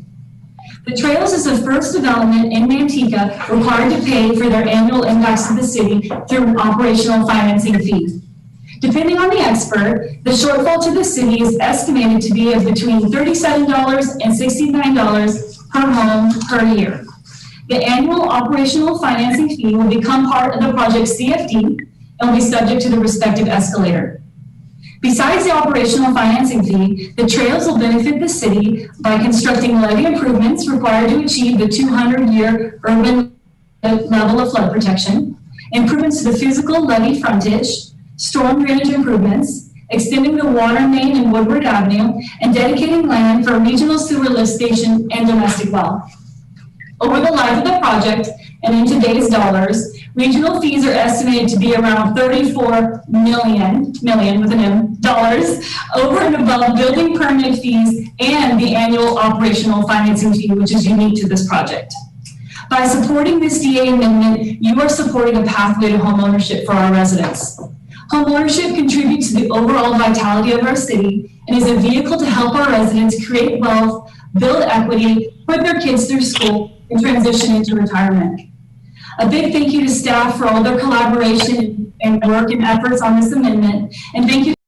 The trails is the first development in Manteca required to pay for their annual impacts to the city through an operational financing fee. Depending on the expert, the shortfall to the city is estimated to be of between $37 and $69 per home per year. The annual operational financing fee will become part of the project's CFD and will be subject to the respective escalator. Besides the operational financing fee, the trails will benefit the city by constructing levee improvements required to achieve the 200-year urban level of flood protection, improvements to the physical levee frontage, storm drainage improvements, extending the water main in Woodward Avenue, and dedicating land for a regional sewer lift station and domestic well. Over the life of the project, and in today's dollars, regional fees are estimated to be around $34 million with an M, dollars, over and above building permit fees and the annual operational financing fee, which is unique to this project. By supporting this DA amendment, you are supporting a pathway to homeownership for our residents. Homeownership contributes to the overall vitality of our city and is a vehicle to help our residents create wealth, build equity, put their kids through school, and transition into retirement. A big thank you to staff for all their collaboration and work and efforts on this amendment, and thank you to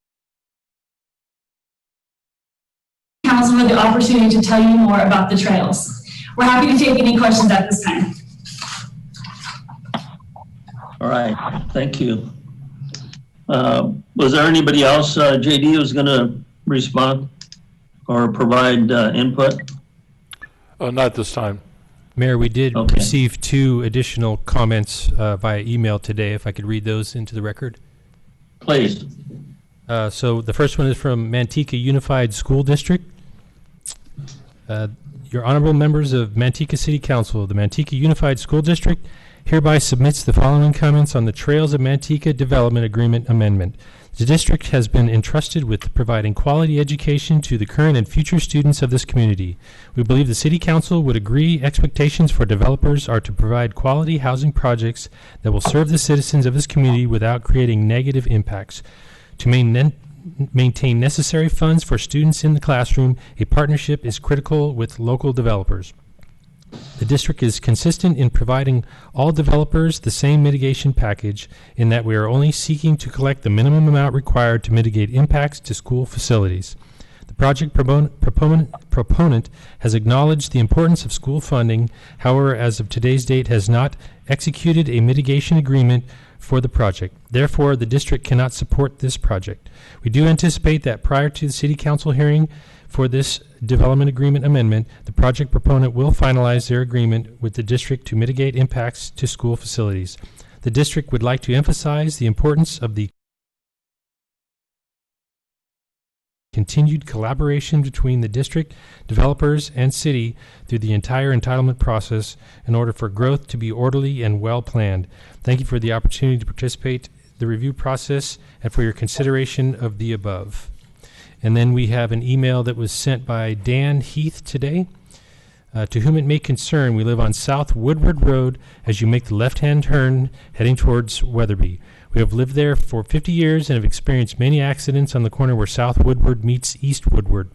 Council for the opportunity to tell you more about the trails. We're happy to take any questions at this time. All right, thank you. Was there anybody else, JD, who's going to respond or provide input? Not at this time. Mayor, we did receive 2 additional comments via email today, if I could read those into the record. Please. So the first one is from Manteca Unified School District. Your honorable members of Manteca City Council, the Manteca Unified School District hereby submits the following comments on the Trails of Manteca Development Agreement Amendment. The district has been entrusted with providing quality education to the current and future students of this community. We believe the City Council would agree expectations for developers are to provide quality housing projects that will serve the citizens of this community without creating negative impacts. To maintain necessary funds for students in the classroom, a partnership is critical with local developers. The district is consistent in providing all developers the same mitigation package in that we are only seeking to collect the minimum amount required to mitigate impacts to school facilities. The project proponent has acknowledged the importance of school funding, however, as of today's date, has not executed a mitigation agreement for the project. Therefore, the district cannot support this project. We do anticipate that prior to the City Council hearing for this development agreement amendment, the project proponent will finalize their agreement with the district to mitigate impacts to school facilities. The district would like to emphasize the importance of the continued collaboration between the district, developers, and city through the entire entitlement process in order for growth to be orderly and well planned. Thank you for the opportunity to participate in the review process and for your consideration of the above. And then we have an email that was sent by Dan Heath today. To whom it may concern, we live on South Woodward Road as you make the left-hand turn heading towards Weatherby. We have lived there for 50 years and have experienced many accidents on the corner where South Woodward meets East Woodward.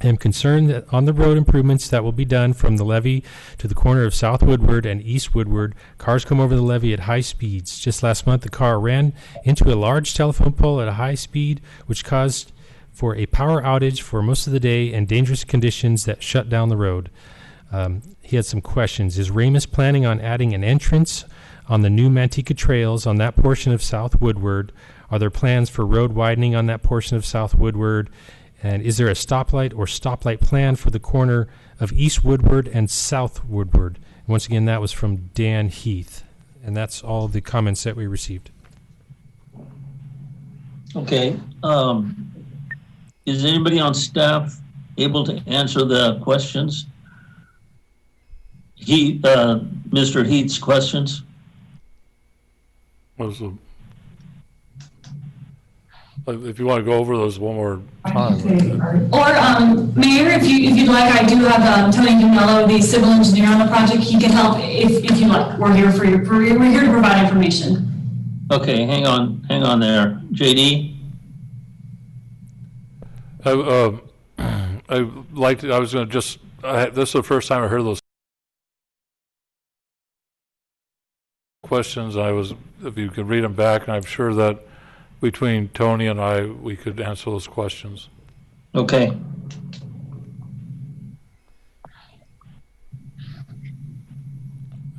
I am concerned that on the road improvements that will be done from the levee to the corner of South Woodward and East Woodward, cars come over the levee at high speeds. Just last month, the car ran into a large telephone pole at a high speed, which caused for a power outage for most of the day and dangerous conditions that shut down the road. He had some questions. Is Ramus planning on adding an entrance on the new Manteca trails on that portion of South Woodward? Are there plans for road widening on that portion of South Woodward? And is there a stoplight or stoplight plan for the corner of East Woodward and South Woodward? And once again, that was from Dan Heath. And that's all the comments that we received. Okay. Is anybody on staff able to answer the questions? Mr. Heath's questions? Was the, if you want to go over those one more time. Or, Mayor, if you'd like, I do have Tony DeMello, the civil engineer on the project. He can help if you like. We're here we're here to provide information. Okay, hang on there. JD? I was going to just, this is the first time I heard those questions. If you could read them back, and I'm sure that between Tony and I, we could answer those questions. Okay.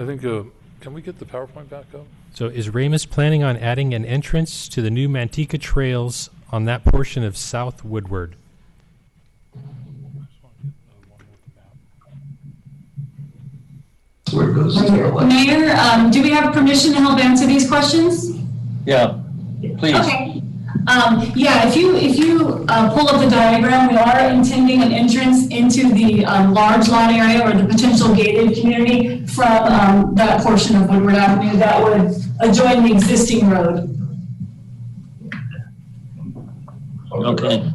I think, can we get the PowerPoint back up? So is Ramus planning on adding an entrance to the new Manteca trails on that portion of South Woodward? Mayor, do we have permission to help answer these questions? Yeah, please. Okay. Yeah, if you pull up the diagram, we are intending an entrance into the large lot area or the potential gated community from that portion of Woodward Avenue that would adjoin the existing road. Okay.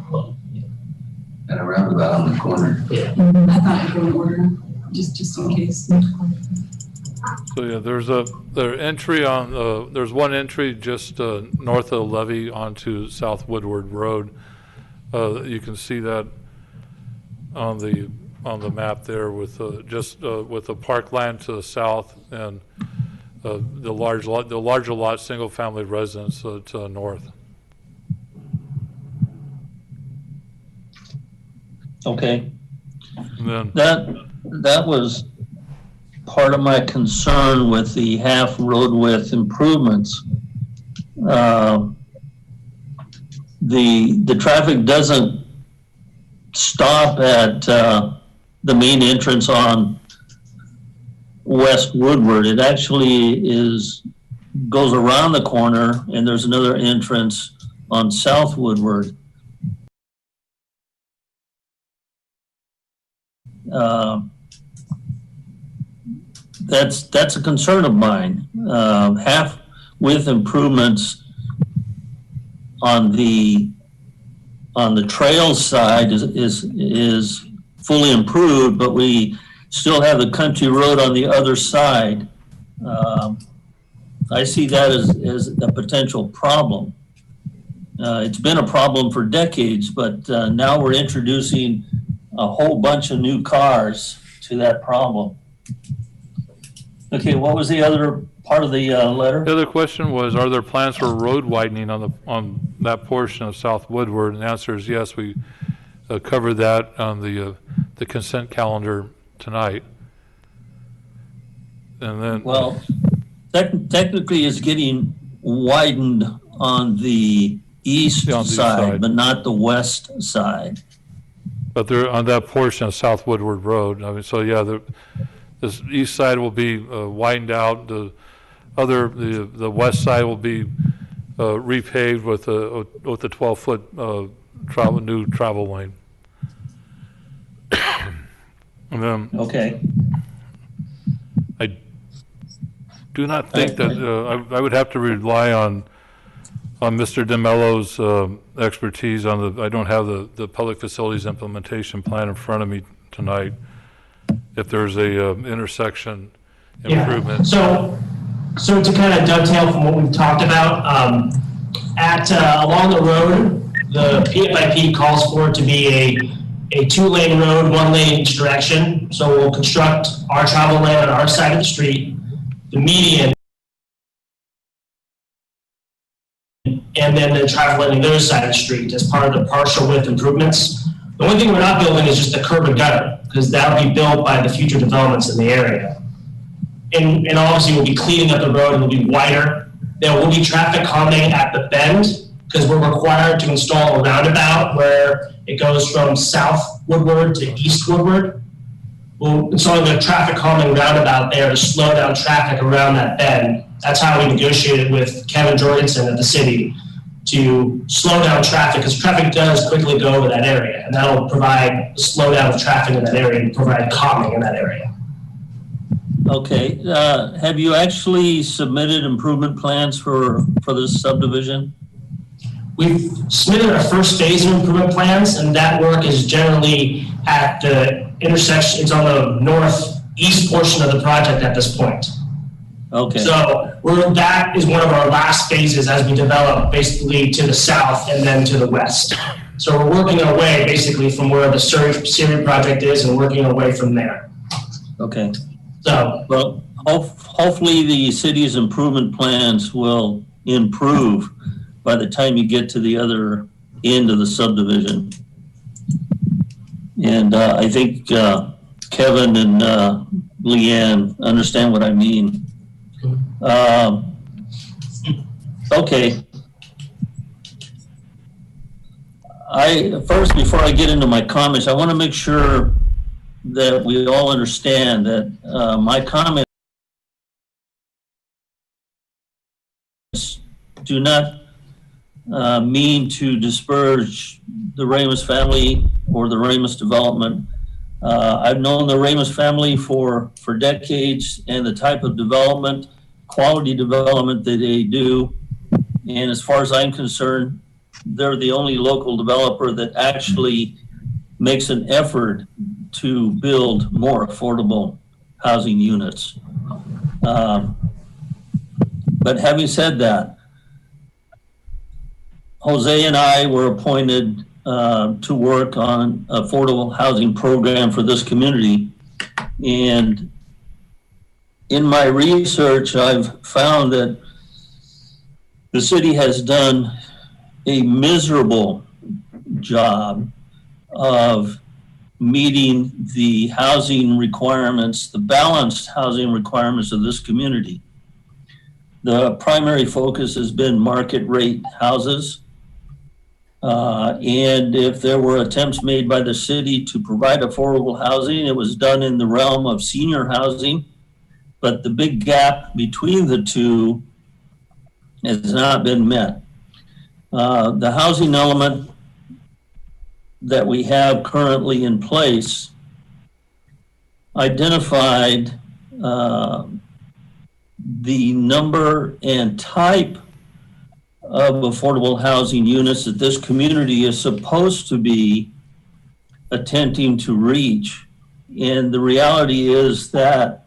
And a roundabout on the corner. I thought I'd go in order, just in case. So yeah, there's entry on there's one entry just north of the levee onto South Woodward Road. You can see that on the map there with with the parkland to the south and the larger lot single family residence to the north. Okay. And then That was part of my concern with the half road width improvements. The traffic doesn't stop at the main entrance on West Woodward. It actually goes around the corner, and there's another entrance on South Woodward. That's a concern of mine. Half width improvements on the trail side is fully improved, but we still have the country road on the other side. I see that as a potential problem. It's been a problem for decades, but now we're introducing a whole bunch of new cars to that problem. Okay, what was the other part of the letter? the other question was, are there plans for road widening on that portion of South Woodward? And the answer is yes. We cover that on the consent calendar tonight. And then, Well, technically it's getting widened on the east Yeah, on the east side, side. but not the west side. but they're on that portion of South Woodward Road. I mean, so yeah, this east side will be widened out. The west side will be repaved with a 12-foot new travel lane. And then Okay. I do not think that I would have to rely on Mr. DeMello's expertise on the. I don't have the public facilities implementation plan in front of me tonight. If there's a intersection improvement. So to kind of dovetail from what we've talked about, along the road, the PFIP calls for it to be a 2-lane road, 1 lane each direction. So we'll construct our travel lane on our side of the street, the median, and then the travel lane on the other side of the street as part of the partial width improvements. The only thing we're not building is just the curb and gutter, because that'll be built by the future developments in the area. And obviously we'll be cleaning up the road and it'll be wider. There will be traffic calming at the bend, because we're required to install a roundabout where it goes from South Woodward to East Woodward. We're installing a traffic calming roundabout there to slow down traffic around that bend. That's how we negotiated with Kevin Jorgensen at the city to slow down traffic, because traffic does quickly go over that area, and that'll provide a slowdown of traffic in that area and provide calming in that area. Okay. Have you actually submitted improvement plans for this subdivision? We've submitted our first phase of improvement plans, and that work is generally at the intersection. It's on the northeast portion of the project at this point. Okay. So that is one of our last phases as we develop basically to the south and then to the west. So we're working our way basically from where the Siri project is and working our way from there. Okay. So, well, hopefully the city's improvement plans will improve by the time you get to the other end of the subdivision. And I think Kevin and Leanne understand what I mean. Okay. First, before I get into my comments, I want to make sure that we all understand that my comments do not mean to disparage the Ramos family or the Ramos development. I've known the Ramos family for decades, and the type of development, quality development that they do. And as far as I'm concerned, they're the only local developer that actually makes an effort to build more affordable housing units. But having said that, Jose and I were appointed to work on affordable housing program for this community. And in my research, I've found that the city has done a miserable job of meeting the housing requirements, the balanced housing requirements of this community. The primary focus has been market rate houses. And if there were attempts made by the city to provide affordable housing, it was done in the realm of senior housing. But the big gap between the two has not been met. The housing element that we have currently in place identified the number and type of affordable housing units that this community is supposed to be attempting to reach. And the reality is that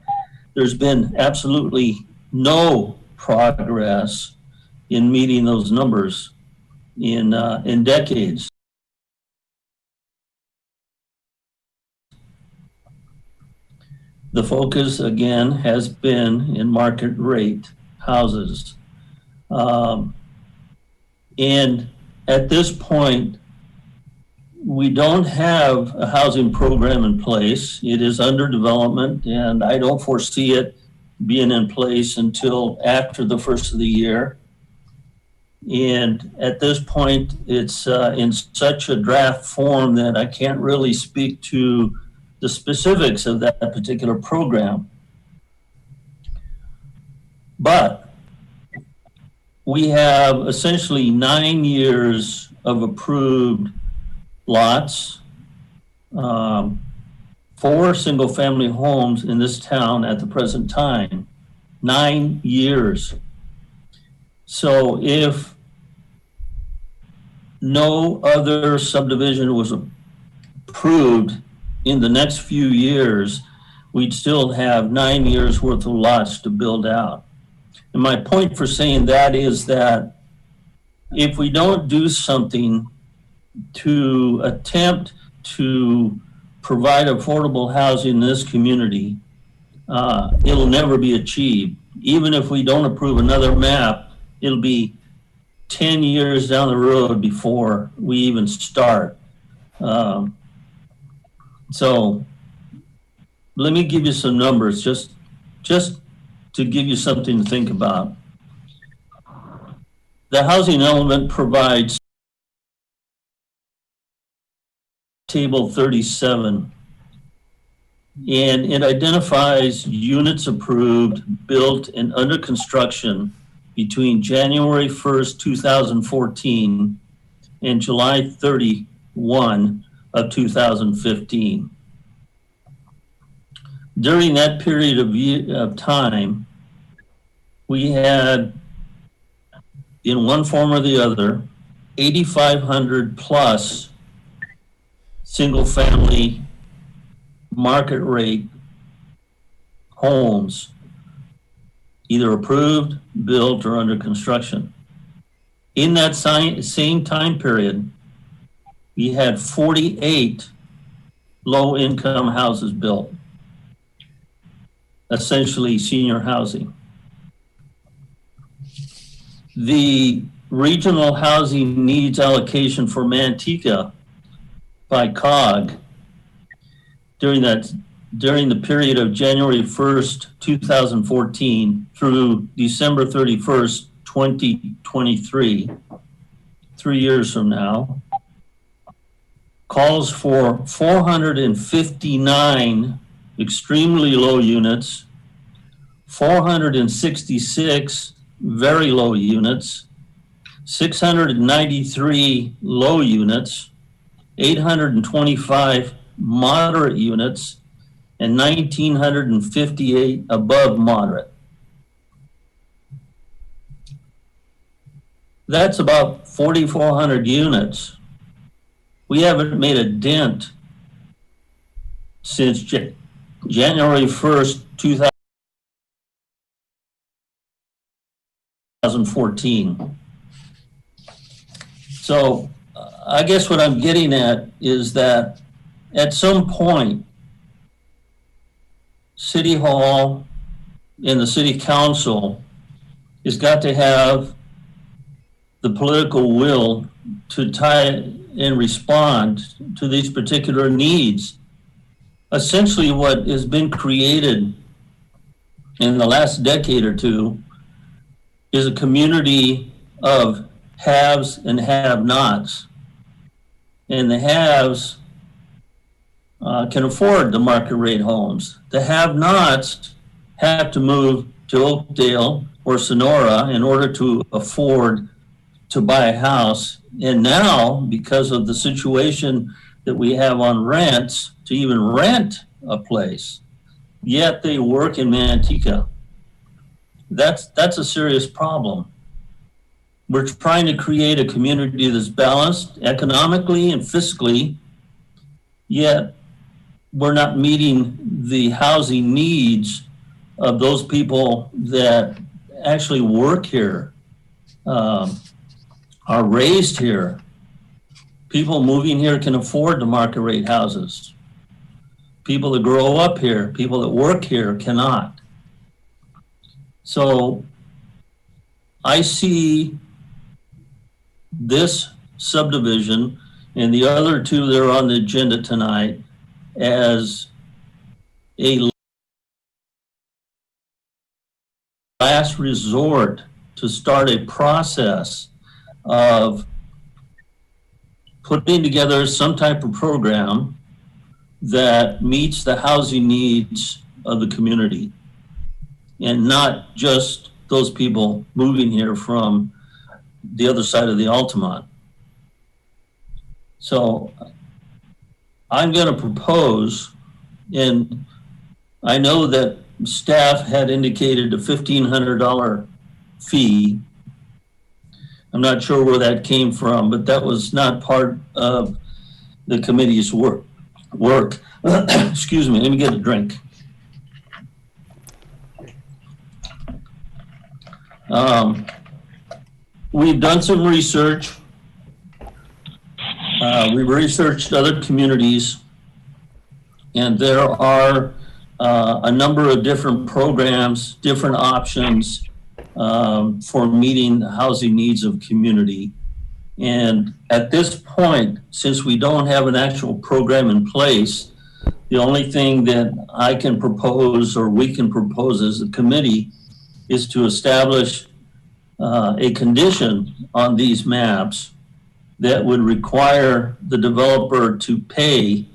there's been absolutely no progress in meeting those numbers in decades. The focus, again, has been in market rate houses. And at this point, we don't have a housing program in place. It is under development, and I don't foresee it being in place until after the first of the year. And at this point, it's in such a draft form that I can't really speak to the specifics of that particular program. But we have essentially 9 years of approved lots, 4 single-family homes in this town at the present time. 9 years. So if no other subdivision was approved in the next few years, we'd still have 9 years worth of lots to build out. And my point for saying that is that if we don't do something to attempt to provide affordable housing in this community, it'll never be achieved. Even if we don't approve another map, it'll be 10 years down the road before we even start. So let me give you some numbers just to give you something to think about. The housing element provides table 37, and it identifies units approved, built, and under construction between January 1st, 2014 and July 31 of 2015. During that period of time, we had, in one form or the other, 8,500 plus single-family market rate homes, either approved, built, or under construction. In that same time period, we had 48 low-income houses built, essentially senior housing. The regional housing needs allocation for Manteca by COG during the period of January 1st, 2014 through December 31st, 2023, 3 years from now, calls for 459 extremely low units, 466 very low units, 693 low units, 825 moderate units, and 1,958 above moderate. That's about 4,400 units. We haven't made a dent since January 1st, 2014. So I guess what I'm getting at is that at some point, City Hall and the City Council has got to have the political will to tie and respond to these particular needs. Essentially, what has been created in the last decade or two is a community of haves and have-nots. And the haves can afford the market rate homes. The have-nots have to move to Oakdale or Sonora in order to afford to buy a house. And now, because of the situation that we have on rents, to even rent a place, yet they work in Manteca. That's a serious problem. We're trying to create a community that's balanced economically and fiscally, yet we're not meeting the housing needs of those people that actually work here, are raised here. People moving here can afford the market rate houses. People that grow up here, people that work here cannot. So I see this subdivision and the other two that are on the agenda tonight as a last resort to start a process of putting together some type of program that meets the housing needs of the community and not just those people moving here from the other side of the Altamont. So I'm going to propose, and I know that staff had indicated a $1,500 fee. I'm not sure where that came from, but that was not part of the committee's work. Excuse me, let me get a drink. We've done some research. We've researched other communities, and there are a number of different programs, different options for meeting the housing needs of community. And at this point, since we don't have an actual program in place, the only thing that I can propose, or we can propose as a committee, is to establish a condition on these maps that would require the developer to pay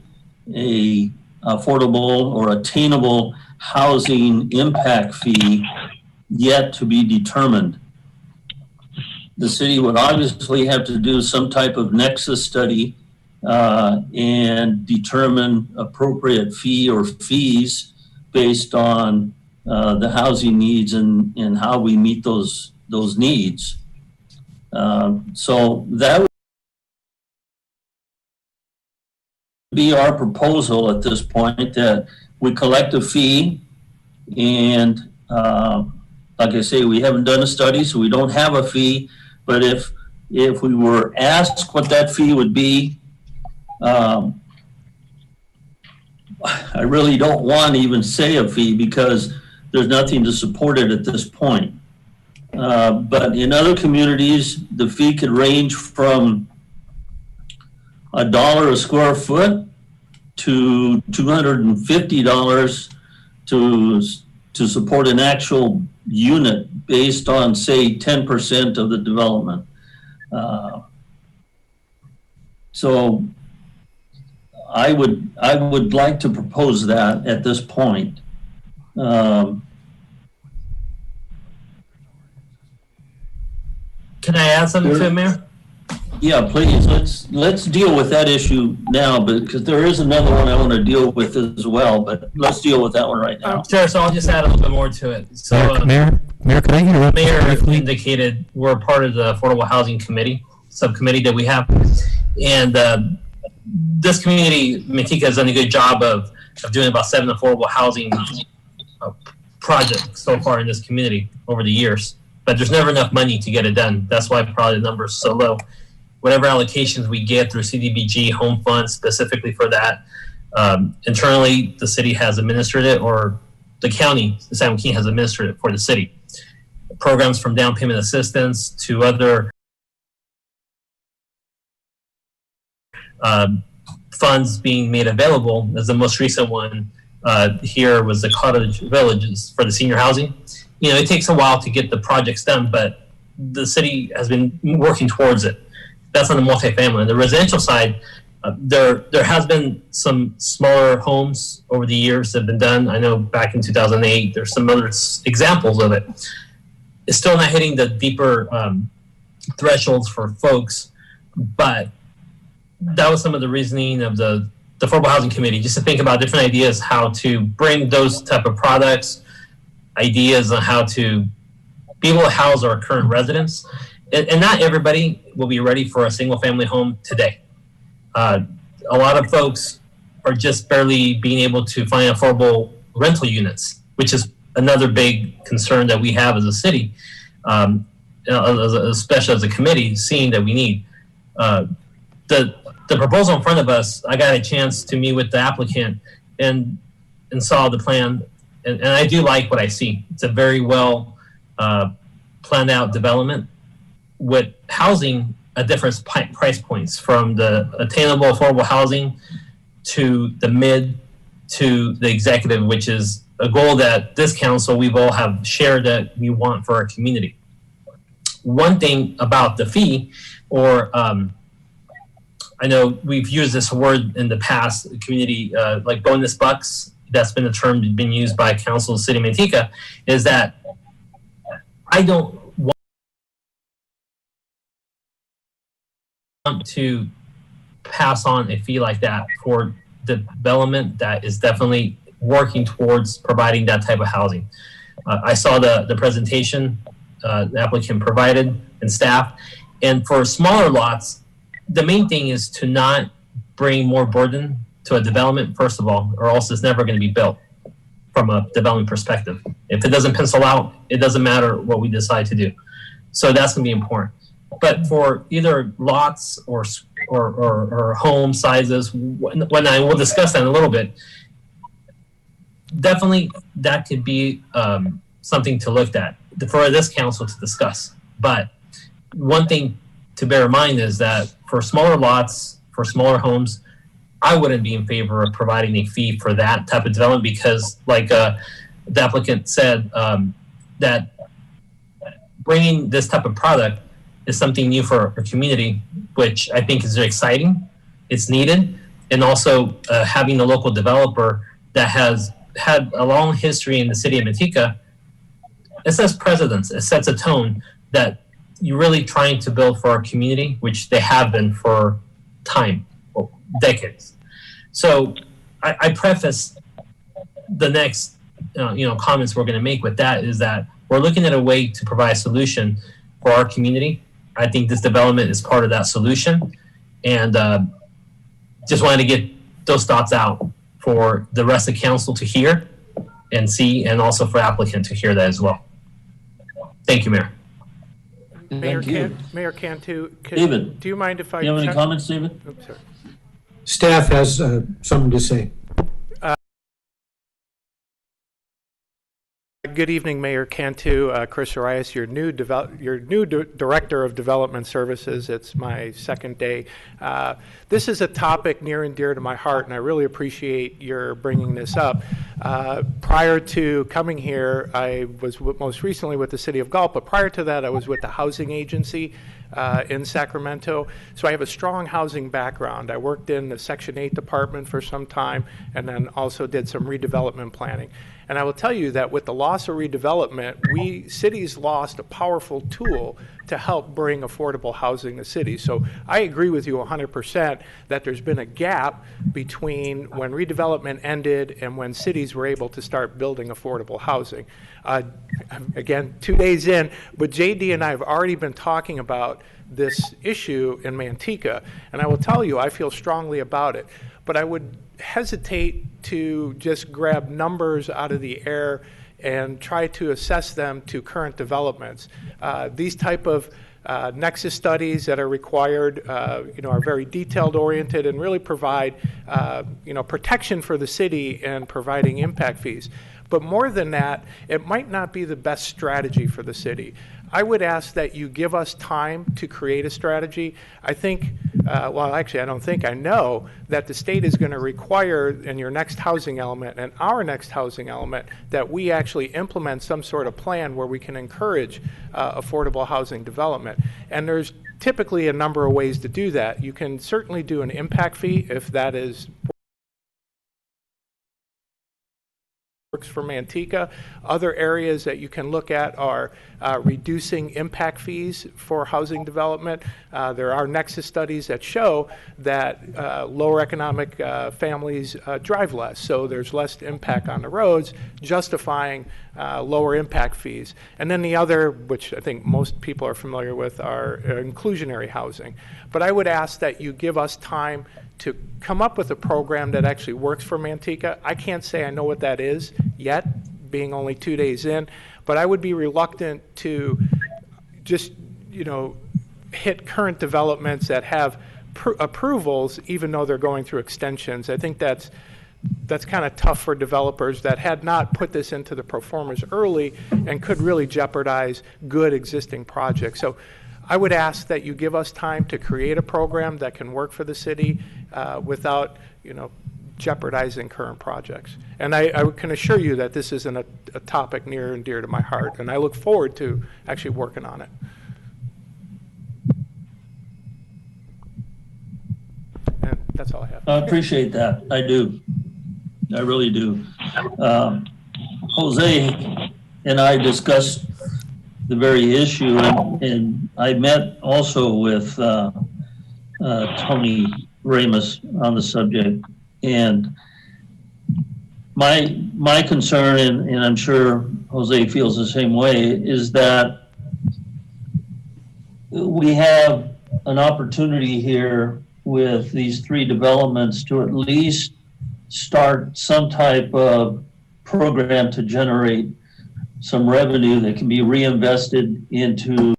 a affordable or attainable housing impact fee yet to be determined. The city would obviously have to do some type of nexus study and determine appropriate fee or fees based on the housing needs and how we meet those needs. So that would be our proposal at this point, that we collect a fee, and like I say, we haven't done a study, so we don't have a fee. But if we were asked what that fee would be, I really don't want to even say a fee because there's nothing to support it at this point. But in other communities, the fee could range from $1 a square foot to $250 to support an actual unit based on, say, 10% of the development. So I would like to propose that at this point. Can I add something to it, Mayor? Yeah, please. Let's deal with that issue now, because there is another one I want to deal with as well. But let's deal with that one right now. Sure. So I'll just add a little bit more to it. So, Mayor, can I interrupt? Mayor briefly? indicated we're part of the Affordable Housing Committee subcommittee that we have, and this community, Manteca, has done a good job of doing about 7 affordable housing projects so far in this community over the years. But there's never enough money to get it done. That's why probably the number is so low. Whatever allocations we get through CDBG home funds specifically for that, internally the city has administered it, or the county, the San Joaquin, has administered it for the city. Programs from down payment assistance to other funds being made available. As the most recent one here was the cottage villages for the senior housing. You know, it takes a while to get the projects done, but the city has been working towards it. That's on the multifamily. On the residential side, there has been some smaller homes over the years that have been done. I know back in 2008, there's some other examples of it. It's still not hitting the deeper thresholds for folks, but that was some of the reasoning of the Affordable Housing Committee, just to think about different ideas how to bring those type of products, ideas on how to be able to house our current residents. And not everybody will be ready for a single family home today. A lot of folks are just barely being able to find affordable rental units, which is another big concern that we have as a city, especially as a committee, seeing that we need. The proposal in front of us, I got a chance to meet with the applicant and saw the plan, and I do like what I see. It's a very well planned out development. With housing, at different price points, from the attainable affordable housing to the mid to the executive, which is a goal that this council, we've all have shared that we want for our community. One thing about the fee, or I know we've used this word in the past, community, like bonus bucks, that's been a term been used by council of the city of Manteca, is that I don't want to pass on a fee like that for development that is definitely working towards providing that type of housing. I saw the presentation the applicant provided and staff, and for smaller lots, the main thing is to not bring more burden to a development, first of all, or else it's never going to be built from a development perspective. If it doesn't pencil out, it doesn't matter what we decide to do. So that's going to be important. But for either lots or home sizes, when I will discuss that in a little bit, definitely that could be something to look at for this council to discuss. But one thing to bear in mind is that for smaller lots, for smaller homes, I wouldn't be in favor of providing a fee for that type of development, because like the applicant said, that bringing this type of product is something new for our community, which I think is very exciting. It's needed. And also having a local developer that has had a long history in the city of Manteca, it sets precedents, it sets a tone that you're really trying to build for our community, which they have been for time, decades. So I preface the next comments we're going to make with that is that we're looking at a way to provide a solution for our community. I think this development is part of that solution, and just wanted to get those thoughts out for the rest of council to hear and see, and also for applicant to hear that as well. Thank you, Mayor. Mayor Cantu, David, do you mind if I... Do you have any comments, David? Oops, sorry. Staff has something to say. Good evening, Mayor Cantu, Chris Arias, your new Director of Development Services. It's my second day. This is a topic near and dear to my heart, and I really appreciate your bringing this up. Prior to coming here, I was most recently with the City of Gulf, but prior to that, I was with the Housing Agency in Sacramento. So I have a strong housing background. I worked in the Section 8 department for some time, and then also did some redevelopment planning. And I will tell you that with the loss of redevelopment, cities lost a powerful tool to help bring affordable housing to cities. So I agree with you 100% that there's been a gap between when redevelopment ended and when cities were able to start building affordable housing. Again, 2 days in, but JD and I have already been talking about this issue in Manteca, and I will tell you, I feel strongly about it. But I would hesitate to just grab numbers out of the air and try to assess them to current developments. These type of nexus studies that are required, are very detailed oriented and really provide, protection for the city and providing impact fees. But more than that, it might not be the best strategy for the city. I would ask that you give us time to create a strategy. I think, I know that the state is going to require in your next housing element and our next housing element that we actually implement some sort of plan where we can encourage affordable housing development. And there's typically a number of ways to do that. You can certainly do an impact fee if that is works for Manteca. Other areas that you can look at are reducing impact fees for housing development. There are nexus studies that show that lower economic families drive less, so there's less impact on the roads, justifying lower impact fees. And then the other, which I think most people are familiar with, are inclusionary housing. But I would ask that you give us time to come up with a program that actually works for Manteca. I can't say I know what that is yet, being only 2 days in, but I would be reluctant to just, hit current developments that have approvals, even though they're going through extensions. I think that's kind of tough for developers that had not put this into the proformas early and could really jeopardize good existing projects. So I would ask that you give us time to create a program that can work for the city without, jeopardizing current projects. And I can assure you that this isn't a topic near and dear to my heart, and I look forward to actually working on it. And that's all I have. I appreciate that. I do. I really do. Jose and I discussed the very issue, and I met also with Tony Ramos on the subject. And my concern, and I'm sure Jose feels the same way, is that we have an opportunity here with these 3 developments to at least start some type of program to generate some revenue that can be reinvested into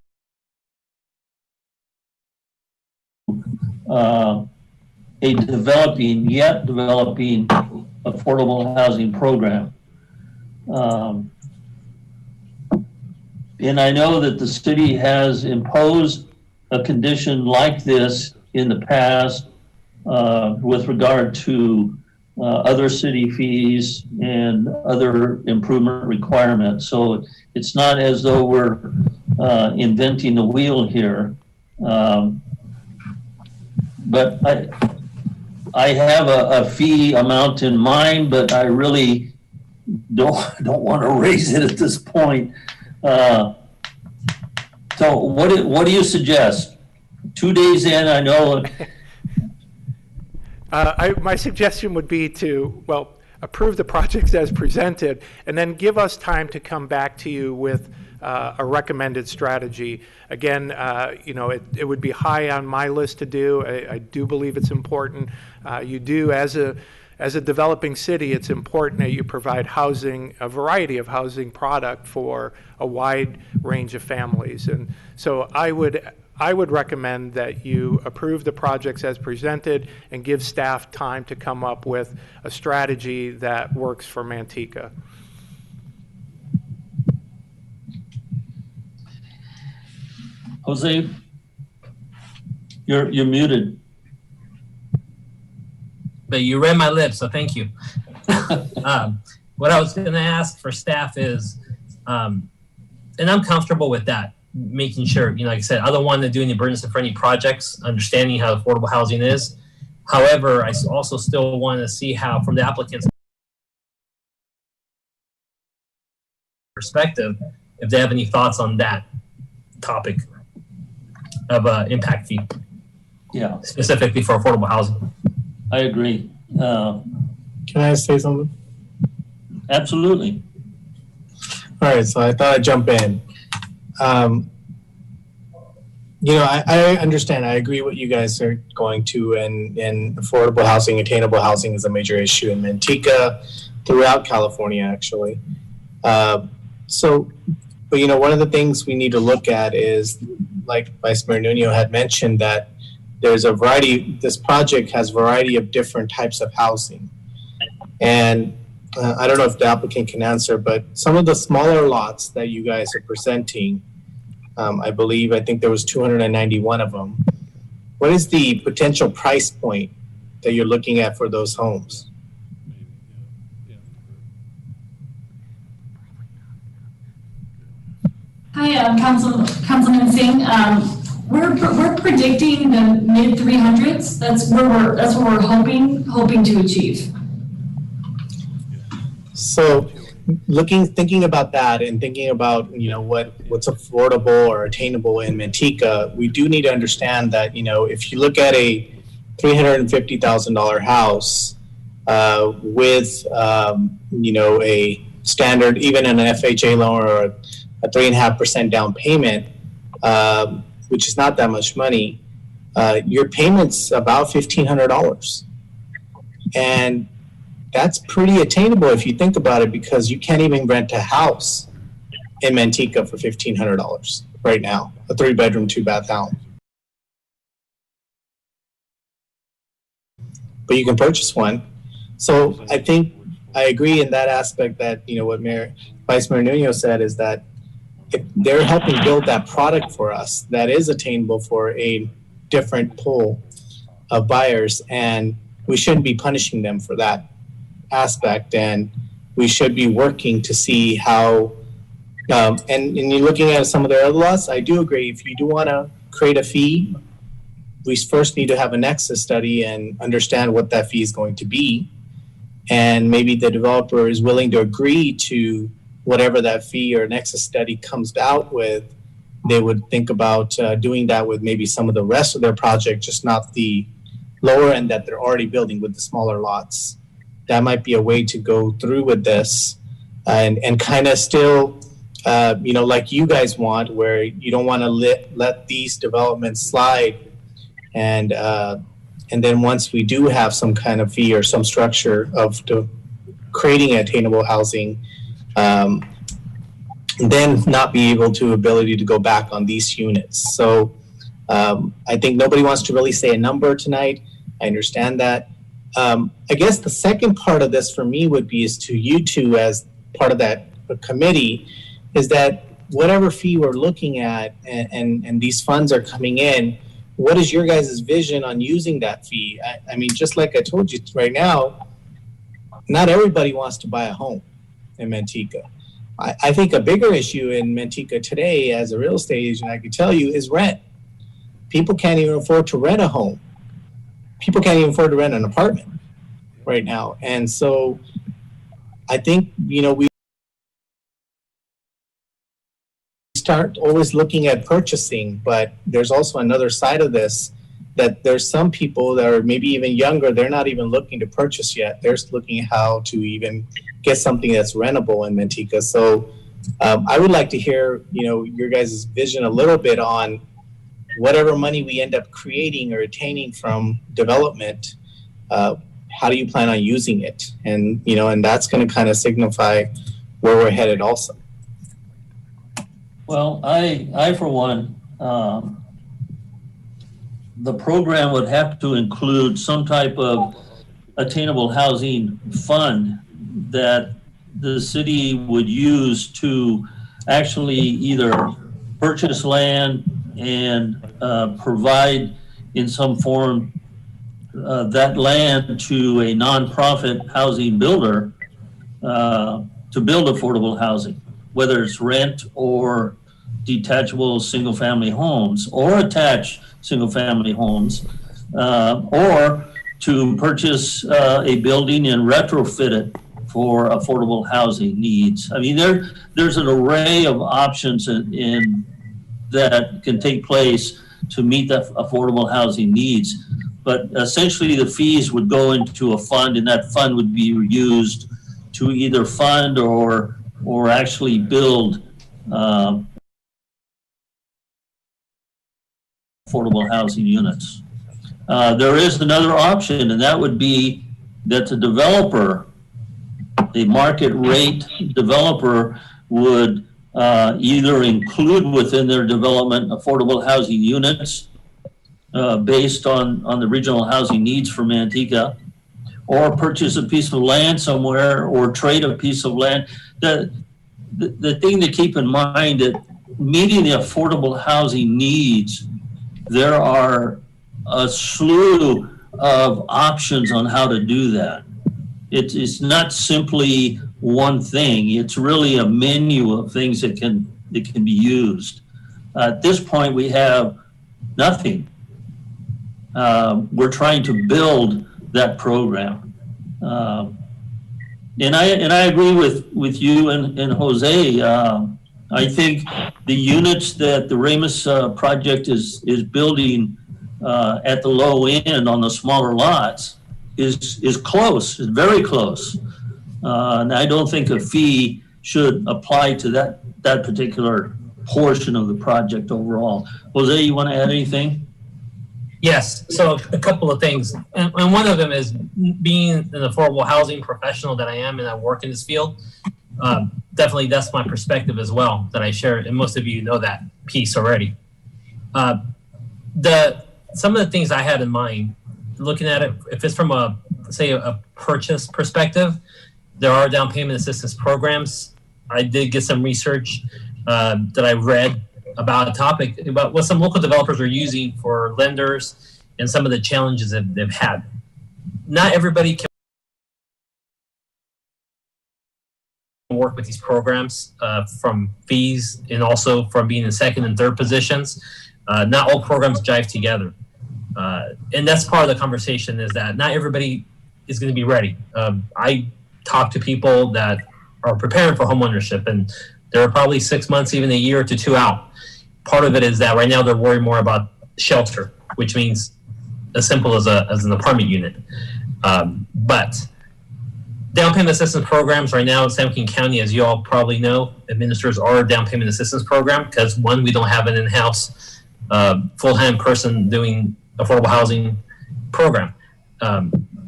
a yet developing affordable housing program. And I know that the city has imposed a condition like this in the past with regard to other city fees and other improvement requirements. So it's not as though we're inventing the wheel here. But I have a fee amount in mind, but I really don't want to raise it at this point. So what do you suggest? 2 days in, I know. My suggestion would be to, approve the projects as presented, and then give us time to come back to you with a recommended strategy. Again, it would be high on my list to do. I do believe it's important. You do, as a developing city, it's important that you provide housing, a variety of housing product for a wide range of families. And so I would recommend that you approve the projects as presented and give staff time to come up with a strategy that works for Manteca. Jose, you're muted. But you read my lips, so thank you. What I was going to ask for staff is, and I'm comfortable with that, making sure, like I said, I don't want to do any burdensome for any projects, understanding how affordable housing is. However, I also still want to see how, from the applicant's perspective, if they have any thoughts on that topic of impact fee. Yeah. Specifically for affordable housing. I agree. Can I say something? Absolutely. All right, so I thought I'd jump in. I understand. I agree what you guys are going to, and affordable housing, attainable housing is a major issue in Manteca, throughout California, actually. But one of the things we need to look at is, like Vice Mayor Nuno had mentioned, that there's a variety, this project has a variety of different types of housing. And I don't know if the applicant can answer, but some of the smaller lots that you guys are presenting, I think there was 291 of them. What is the potential price point that you're looking at for those homes? Hi, Councilman Singh. We're predicting the mid 300s. That's what we're hoping to achieve. So, thinking about that, and thinking about what's affordable or attainable in Manteca, we do need to understand that if you look at a $350,000 house with a standard, even an FHA loan or a 3.5% down payment, which is not that much money, your payment's about $1,500. And that's pretty attainable if you think about it, because you can't even rent a house in Manteca for $1,500 right now, a 3-bedroom, 2-bath house. But you can purchase one. So I think I agree in that aspect that, what Vice Mayor Nuno said is that if they're helping build that product for us that is attainable for a different pool of buyers, and we shouldn't be punishing them for that aspect, and we should be working to see how and you're looking at some of their other lots. I do agree, if you do want to create a fee, we first need to have a nexus study and understand what that fee is going to be, and maybe the developer is willing to agree to whatever that fee or nexus study comes out with. They would think about doing that with maybe some of the rest of their project, just not the lower end that they're already building with the smaller lots. That might be a way to go through with this, and kind of still, like you guys want, where you don't want to let these developments slide, and then once we do have some kind of fee or some structure of creating attainable housing, then not be able to ability to go back on these units. So I think nobody wants to really say a number tonight. I understand that. I guess the second part of this for me would be is to you two as part of that committee, is that whatever fee we're looking at and these funds are coming in, what is your guys' vision on using that fee? I mean, just like I told you right now, not everybody wants to buy a home in Manteca. I think a bigger issue in Manteca today as a real estate agent, I can tell you, is rent. People can't even afford to rent a home. People can't even afford to rent an apartment right now. And so I think, we start always looking at purchasing, but there's also another side of this, that there's some people that are maybe even younger, they're not even looking to purchase yet. They're looking at how to even get something that's rentable in Manteca. So I would like to hear, your guys' vision a little bit on whatever money we end up creating or attaining from development. How do you plan on using it? And, and that's going to kind of signify where we're headed also. Well, I for one, the program would have to include some type of attainable housing fund that the city would use to actually either purchase land and provide in some form that land to a nonprofit housing builder to build affordable housing, whether it's rent or detachable single-family homes or attached single-family homes, or to purchase a building and retrofit it for affordable housing needs. I mean, there's an array of options that can take place to meet that affordable housing needs. But essentially the fees would go into a fund, and that fund would be used to either fund or actually build affordable housing units. There is another option, and that would be that the developer, the market rate developer, would either include within their development affordable housing units based on the regional housing needs for Manteca, or purchase a piece of land somewhere or trade a piece of land. The thing to keep in mind that meeting the affordable housing needs, there are a slew of options on how to do that. It's not simply one thing. It's really a menu of things that can be used. At this point, we have nothing. We're trying to build that program, and I agree with you and Jose. I think the units that the Ramus project is building at the low end on the smaller lots is close, is very close. And I don't think a fee should apply to that particular portion of the project overall. Jose, you want to add anything? Yes, so a couple of things. And one of them is being an affordable housing professional that I am, and I work in this field. Definitely that's my perspective as well that I share, and most of you know that piece already. Some of the things I had in mind, looking at it, if it's from a purchase perspective, there are down payment assistance programs. I did get some research. that I read about a topic about what some local developers are using for lenders and some of the challenges that they've had. Not everybody can work with these programs from fees and also from being in second and third positions. Not all programs jive together. And that's part of the conversation, is that not everybody is going to be ready. I talk to people that are preparing for homeownership, and they're probably 6 months, even a year to 2 out. Part of it is that right now they're worried more about shelter, which means as simple as an apartment unit. But down payment assistance programs right now in San Joaquin County, as you all probably know, administers our down payment assistance program because, one, we don't have an in-house full-time person doing affordable housing program.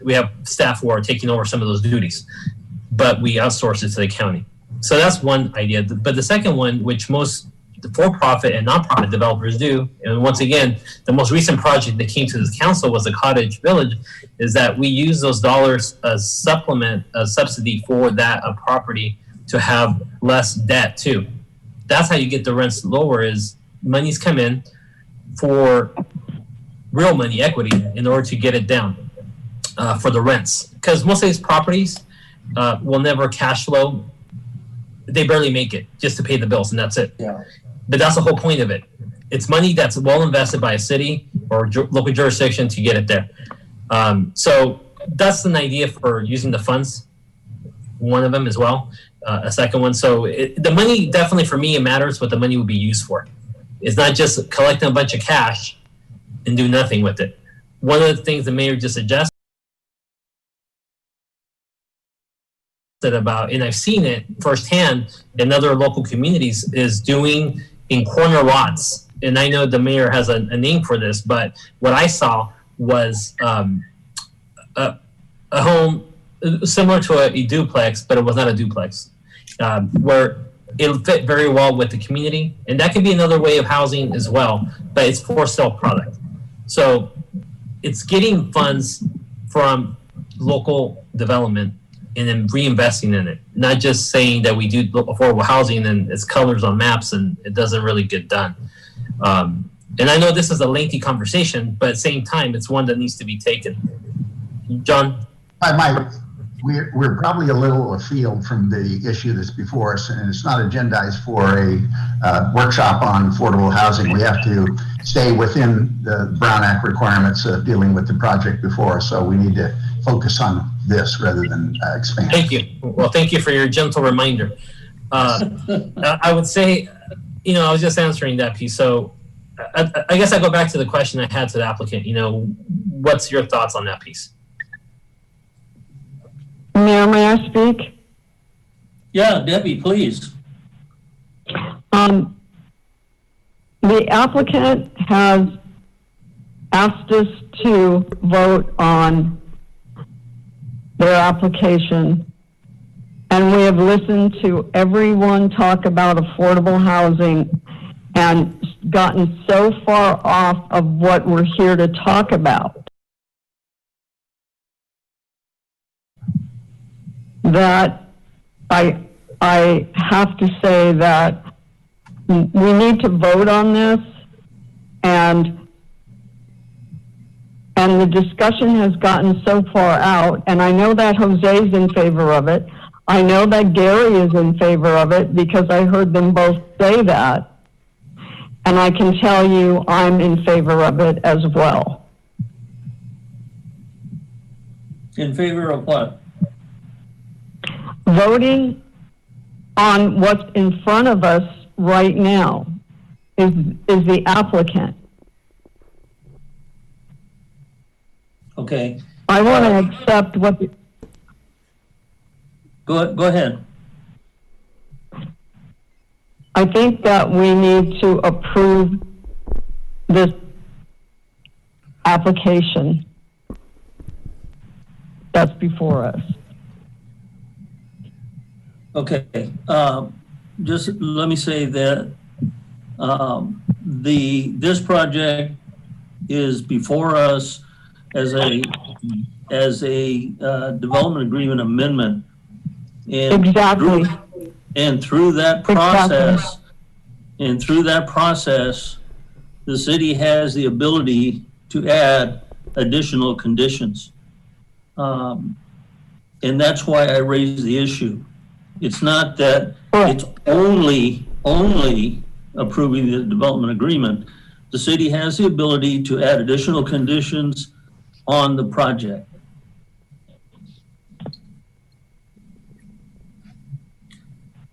We have staff who are taking over some of those duties, but we outsource it to the county. So that's one idea. But the second one, which most for-profit and nonprofit developers do, and once again, the most recent project that came to this council was the Cottage Village, is that we use those dollars as supplement, a subsidy for that property to have less debt too. That's how you get the rents lower, is money's come in for real money, equity, in order to get it down for the rents. Because most of these properties will never cash flow. They barely make it just to pay the bills, and that's it. Yeah. But that's the whole point of it. It's money that's well invested by a city or local jurisdiction to get it there. So that's an idea for using the funds. One of them as well. A second one. So the money, definitely for me, it matters what the money would be used for. It's not just collecting a bunch of cash and do nothing with it. One of the things the mayor just suggested about, and I've seen it firsthand in other local communities, is doing in corner lots. And I know the mayor has a name for this, but what I saw was a home similar to a duplex, but it was not a duplex, where it'll fit very well with the community. And that can be another way of housing as well, but it's for sale product. So it's getting funds from local development and then reinvesting in it, not just saying that we do affordable housing and it's colors on maps and it doesn't really get done. And I know this is a lengthy conversation, but at the same time, it's one that needs to be taken. John? Hi, Mike. We're probably a little afield from the issue that's before us, and it's not agendized for a workshop on affordable housing. We have to stay within the Brown Act requirements of dealing with the project before us, so we need to focus on this rather than expand. Thank you. Well, thank you for your gentle reminder. I would say, I was just answering that piece. So I guess I go back to the question I had to the applicant. What's your thoughts on that piece? Mayor, may I speak? Yeah, Debbie, please. The applicant has asked us to vote on their application, and we have listened to everyone talk about affordable housing and gotten so far off of what we're here to talk about that I have to say that we need to vote on this, and the discussion has gotten so far out, and I know that Jose's in favor of it. I know that Gary is in favor of it because I heard them both say that, and I can tell you I'm in favor of it as well. In favor of what? Voting on what's in front of us right now is the applicant. Okay. I want to accept what the, Go ahead. I think that we need to approve this application that's before us. Okay, just let me say that this project is before us as a development agreement amendment. And exactly. Through that process, And through that process, the city has the ability to add additional conditions. And that's why I raised the issue. It's not that it's only approving the development agreement. The city has the ability to add additional conditions on the project.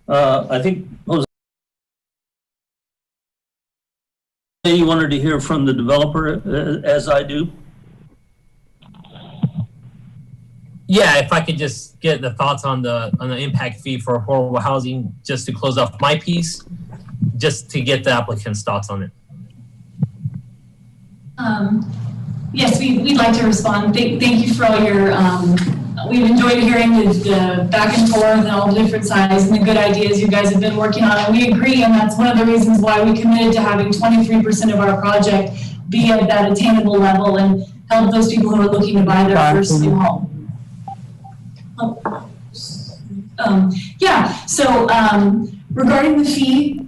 I think, Jose, you wanted to hear from the developer as I do? Yeah, if I could just get the thoughts on the impact fee for affordable housing, just to close off my piece, just to get the applicant's thoughts on it. Yes, we'd like to respond. Thank you for all your, we've enjoyed hearing the back and forth and all the different sides and the good ideas you guys have been working on. And we agree, and that's one of the reasons why we committed to having 23% of our project be at that attainable level and help those people who are looking to buy their first new home. Yeah, so regarding the fee,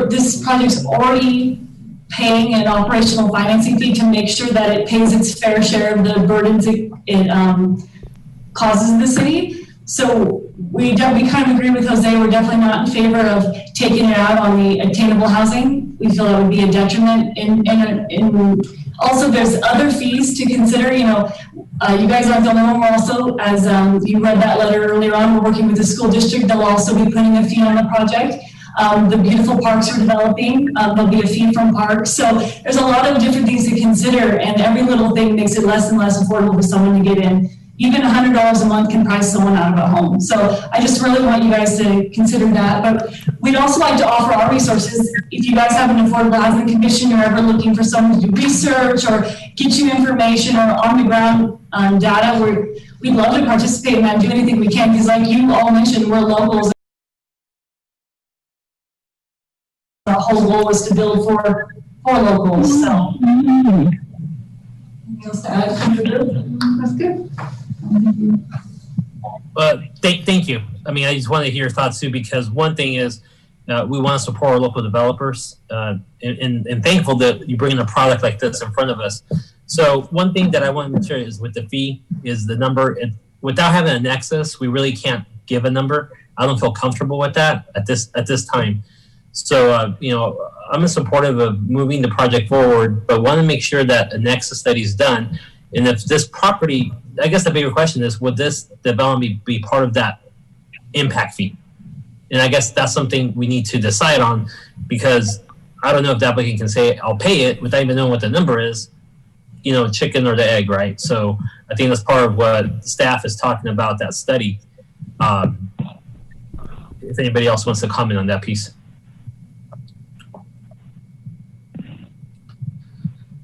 this project's already paying an operational financing fee to make sure that it pays its fair share of the burdens it causes the city. So we kind of agree with Jose. We're definitely not in favor of taking it out on the attainable housing. We feel that would be a detriment. Also, there's other fees to consider. You know, you guys aren't the only one. We're also, as you read that letter earlier on, we're working with the school district. They'll also be putting a fee on the project. The beautiful parks we're developing, there'll be a fee from parks. So there's a lot of different things to consider, and every little thing makes it less and less affordable for someone to get in. Even $100 a month can price someone out of a home. So I just really want you guys to consider that. But we'd also like to offer our resources. If you guys have an affordable housing commission, you're ever looking for someone to do research or get you information or on the ground data, we'd love to participate and do anything we can, because like you all mentioned, we're locals. Our whole goal is to build for locals. So anything else to add? That's good. Thank you. I mean, I just want to hear your thoughts too, because one thing is we want to support our local developers, and thankful that you bring in a product like this in front of us. So one thing that I want to make sure is with the fee is the number. Without having a nexus, we really can't give a number. I don't feel comfortable with that at this time. So, you know, I'm supportive of moving the project forward, but want to make sure that a nexus study is done. And if this property, I guess the bigger question is, would this development be part of that impact fee? And I guess that's something we need to decide on, because I don't know if the applicant can say, I'll pay it without even knowing what the number is, you know, chicken or the egg, right? So I think that's part of what staff is talking about, that study. If anybody else wants to comment on that piece.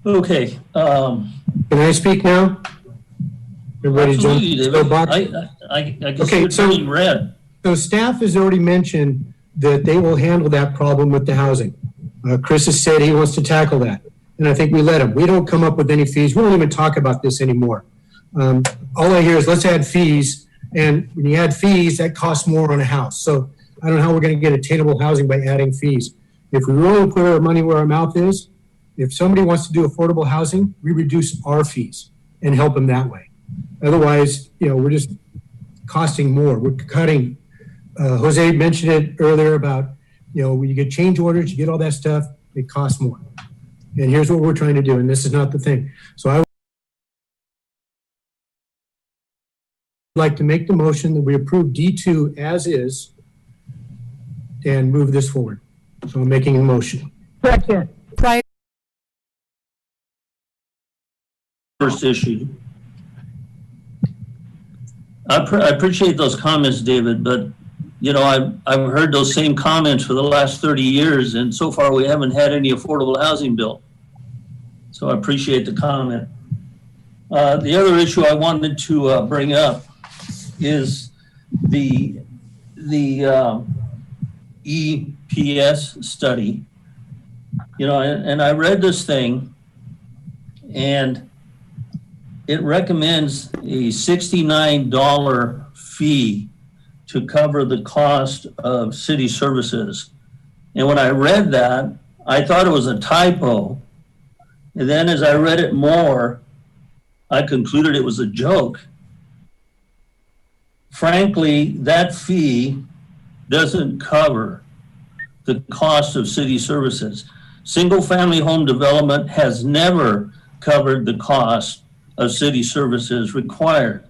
Okay. Can I speak now? Everybody jump. I guess okay, so red. So staff has already mentioned that they will handle that problem with the housing. Chris has said he wants to tackle that, and I think we let him. We don't come up with any fees. We don't even talk about this anymore. All I hear is let's add fees, and when you add fees, that costs more on a house. So I don't know how we're going to get attainable housing by adding fees. If we really put our money where our mouth is, if somebody wants to do affordable housing, we reduce our fees and help them that way. Otherwise, you know, we're just costing more. We're cutting. Jose mentioned it earlier about, you know, when you get change orders, you get all that stuff, it costs more. And here's what we're trying to do, and this is not the thing. So I would like to make the motion that we approve D2 as is and move this forward. So I'm making a motion. Second. First issue. I appreciate those comments, David, but you know, I've heard those same comments for the last 30 years, and so far we haven't had any affordable housing built. So I appreciate the comment. The other issue I wanted to bring up is the EPS study. You know, and I read this thing, and it recommends a $69 fee to cover the cost of city services. And when I read that, I thought it was a typo. And then as I read it more, I concluded it was a joke. Frankly, that fee doesn't cover the cost of city services. Single-family home development has never covered the cost of city services required.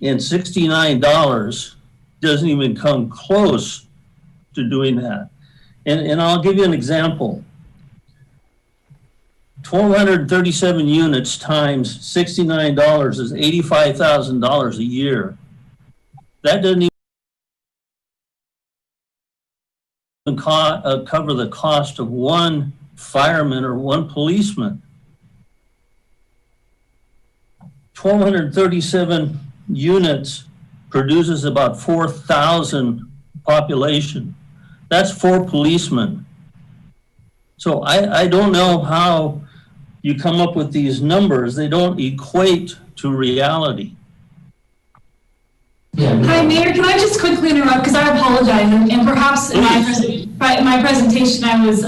And $69 doesn't even come close to doing that. And I'll give you an example. 1,237 units times $69 is $85,000 a year. That doesn't even cover the cost of one fireman or one policeman. 1,237 units produces about 4,000 population. That's 4 policemen. So I don't know how you come up with these numbers. They don't equate to reality. Hi, Mayor, can I just quickly interrupt, because I apologize, and perhaps in my presentation I was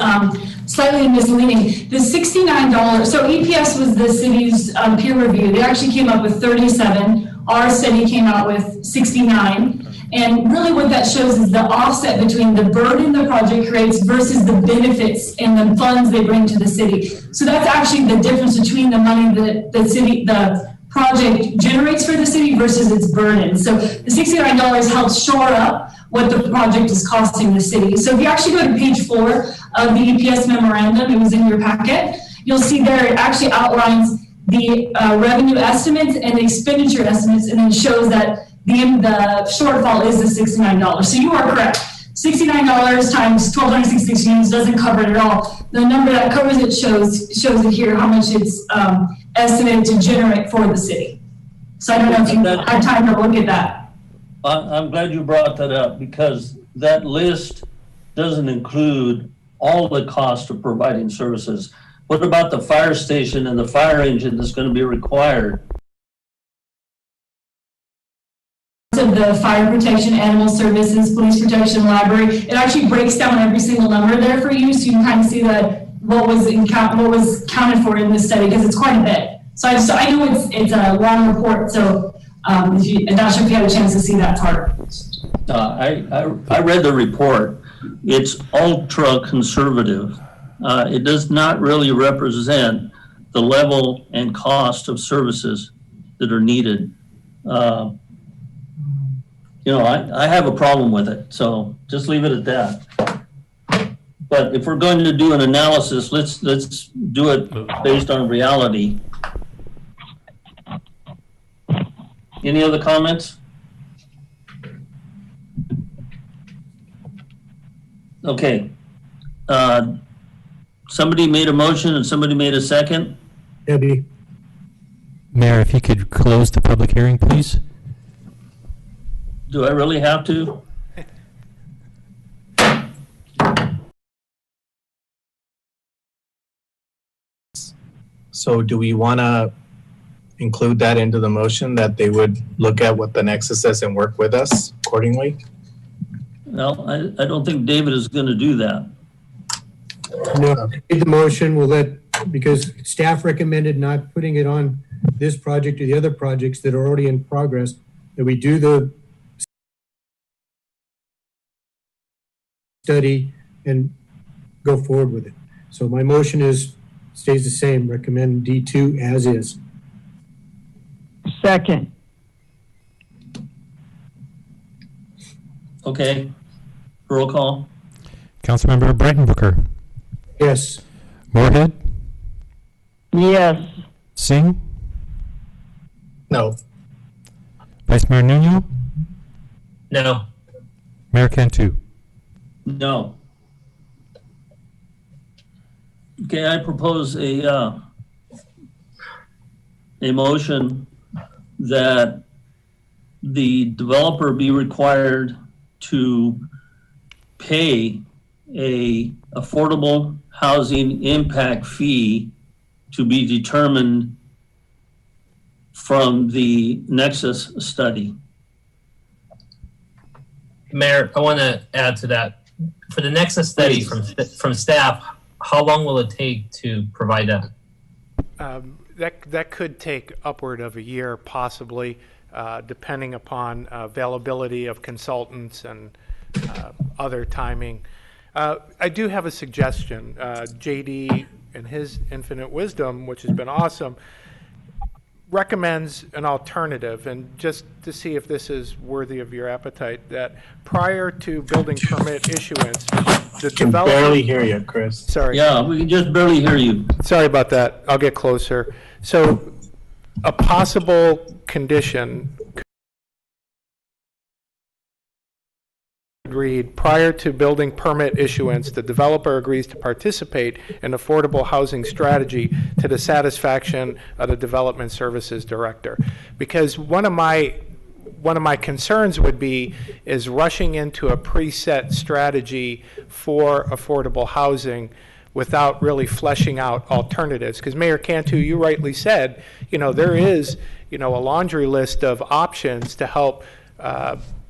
slightly misleading. The $69, so EPS was the city's peer review. They actually came up with 37. Our study came out with 69. And really what that shows is the offset between the burden the project creates versus the benefits and the funds they bring to the city. So that's actually the difference between the money that the project generates for the city versus its burden. So the $69 helps shore up what the project is costing the city. So if you actually go to page 4 of the EPS memorandum, it was in your packet, you'll see there it actually outlines the revenue estimates and the expenditure estimates, and then shows that the shortfall is the $69. So you are correct. $69 times 1,266 units doesn't cover it at all. The number that covers it shows it here, how much it's estimated to generate for the city. So I don't know if you had time to look at that. I'm glad you brought that up, because that list doesn't include all the cost of providing services. What about the fire station and the fire engine that's going to be required? Of the fire protection, animal services, police protection, library, it actually breaks down every single number there for you, so you can kind of see that what was counted for in this study, because it's quite a bit. So I know it's a long report, so I'm not sure if you had a chance to see that part. I read the report. It's ultra conservative. It does not really represent the level and cost of services that are needed. I have a problem with it, so just leave it at that. But if we're going to do an analysis, let's do it based on reality. Any other comments? Okay. Somebody made a motion and somebody made a second. Debbie. Mayor, if you could close the public hearing, please. Do I really have to? So do we want to include that into the motion, that they would look at what the nexus is and work with us accordingly? Well, I don't think David is going to do that. No, the motion will because staff recommended not putting it on this project or the other projects that are already in progress, that we do the study and go forward with it. So my motion stays the same, recommend D2 as is. Second. Okay. Roll call. Councilmember Breitenbucher. Yes. Moorhead. Yes. Singh. No. Vice Mayor Nuno. No. Mayor Cantu. No. Okay, I propose a motion that the developer be required to pay a affordable housing impact fee to be determined from the Nexus study. Mayor, I want to add to that. For the Nexus study from staff, how long will it take to provide that? That could take upward of a year, possibly, depending upon availability of consultants and other timing. I do have a suggestion. JD, in his infinite wisdom, which has been awesome, recommends an alternative, and just to see if this is worthy of your appetite, that prior to building permit issuance, the Can barely hear you, Chris. Sorry. Yeah, we can just barely hear you. Sorry about that. I'll get closer. So a possible condition could read, prior to building permit issuance, the developer agrees to participate in affordable housing strategy to the satisfaction of the development services director. Because one of my concerns would be is rushing into a preset strategy for affordable housing without really fleshing out alternatives. Because Mayor Cantu, you rightly said, there is, a laundry list of options to help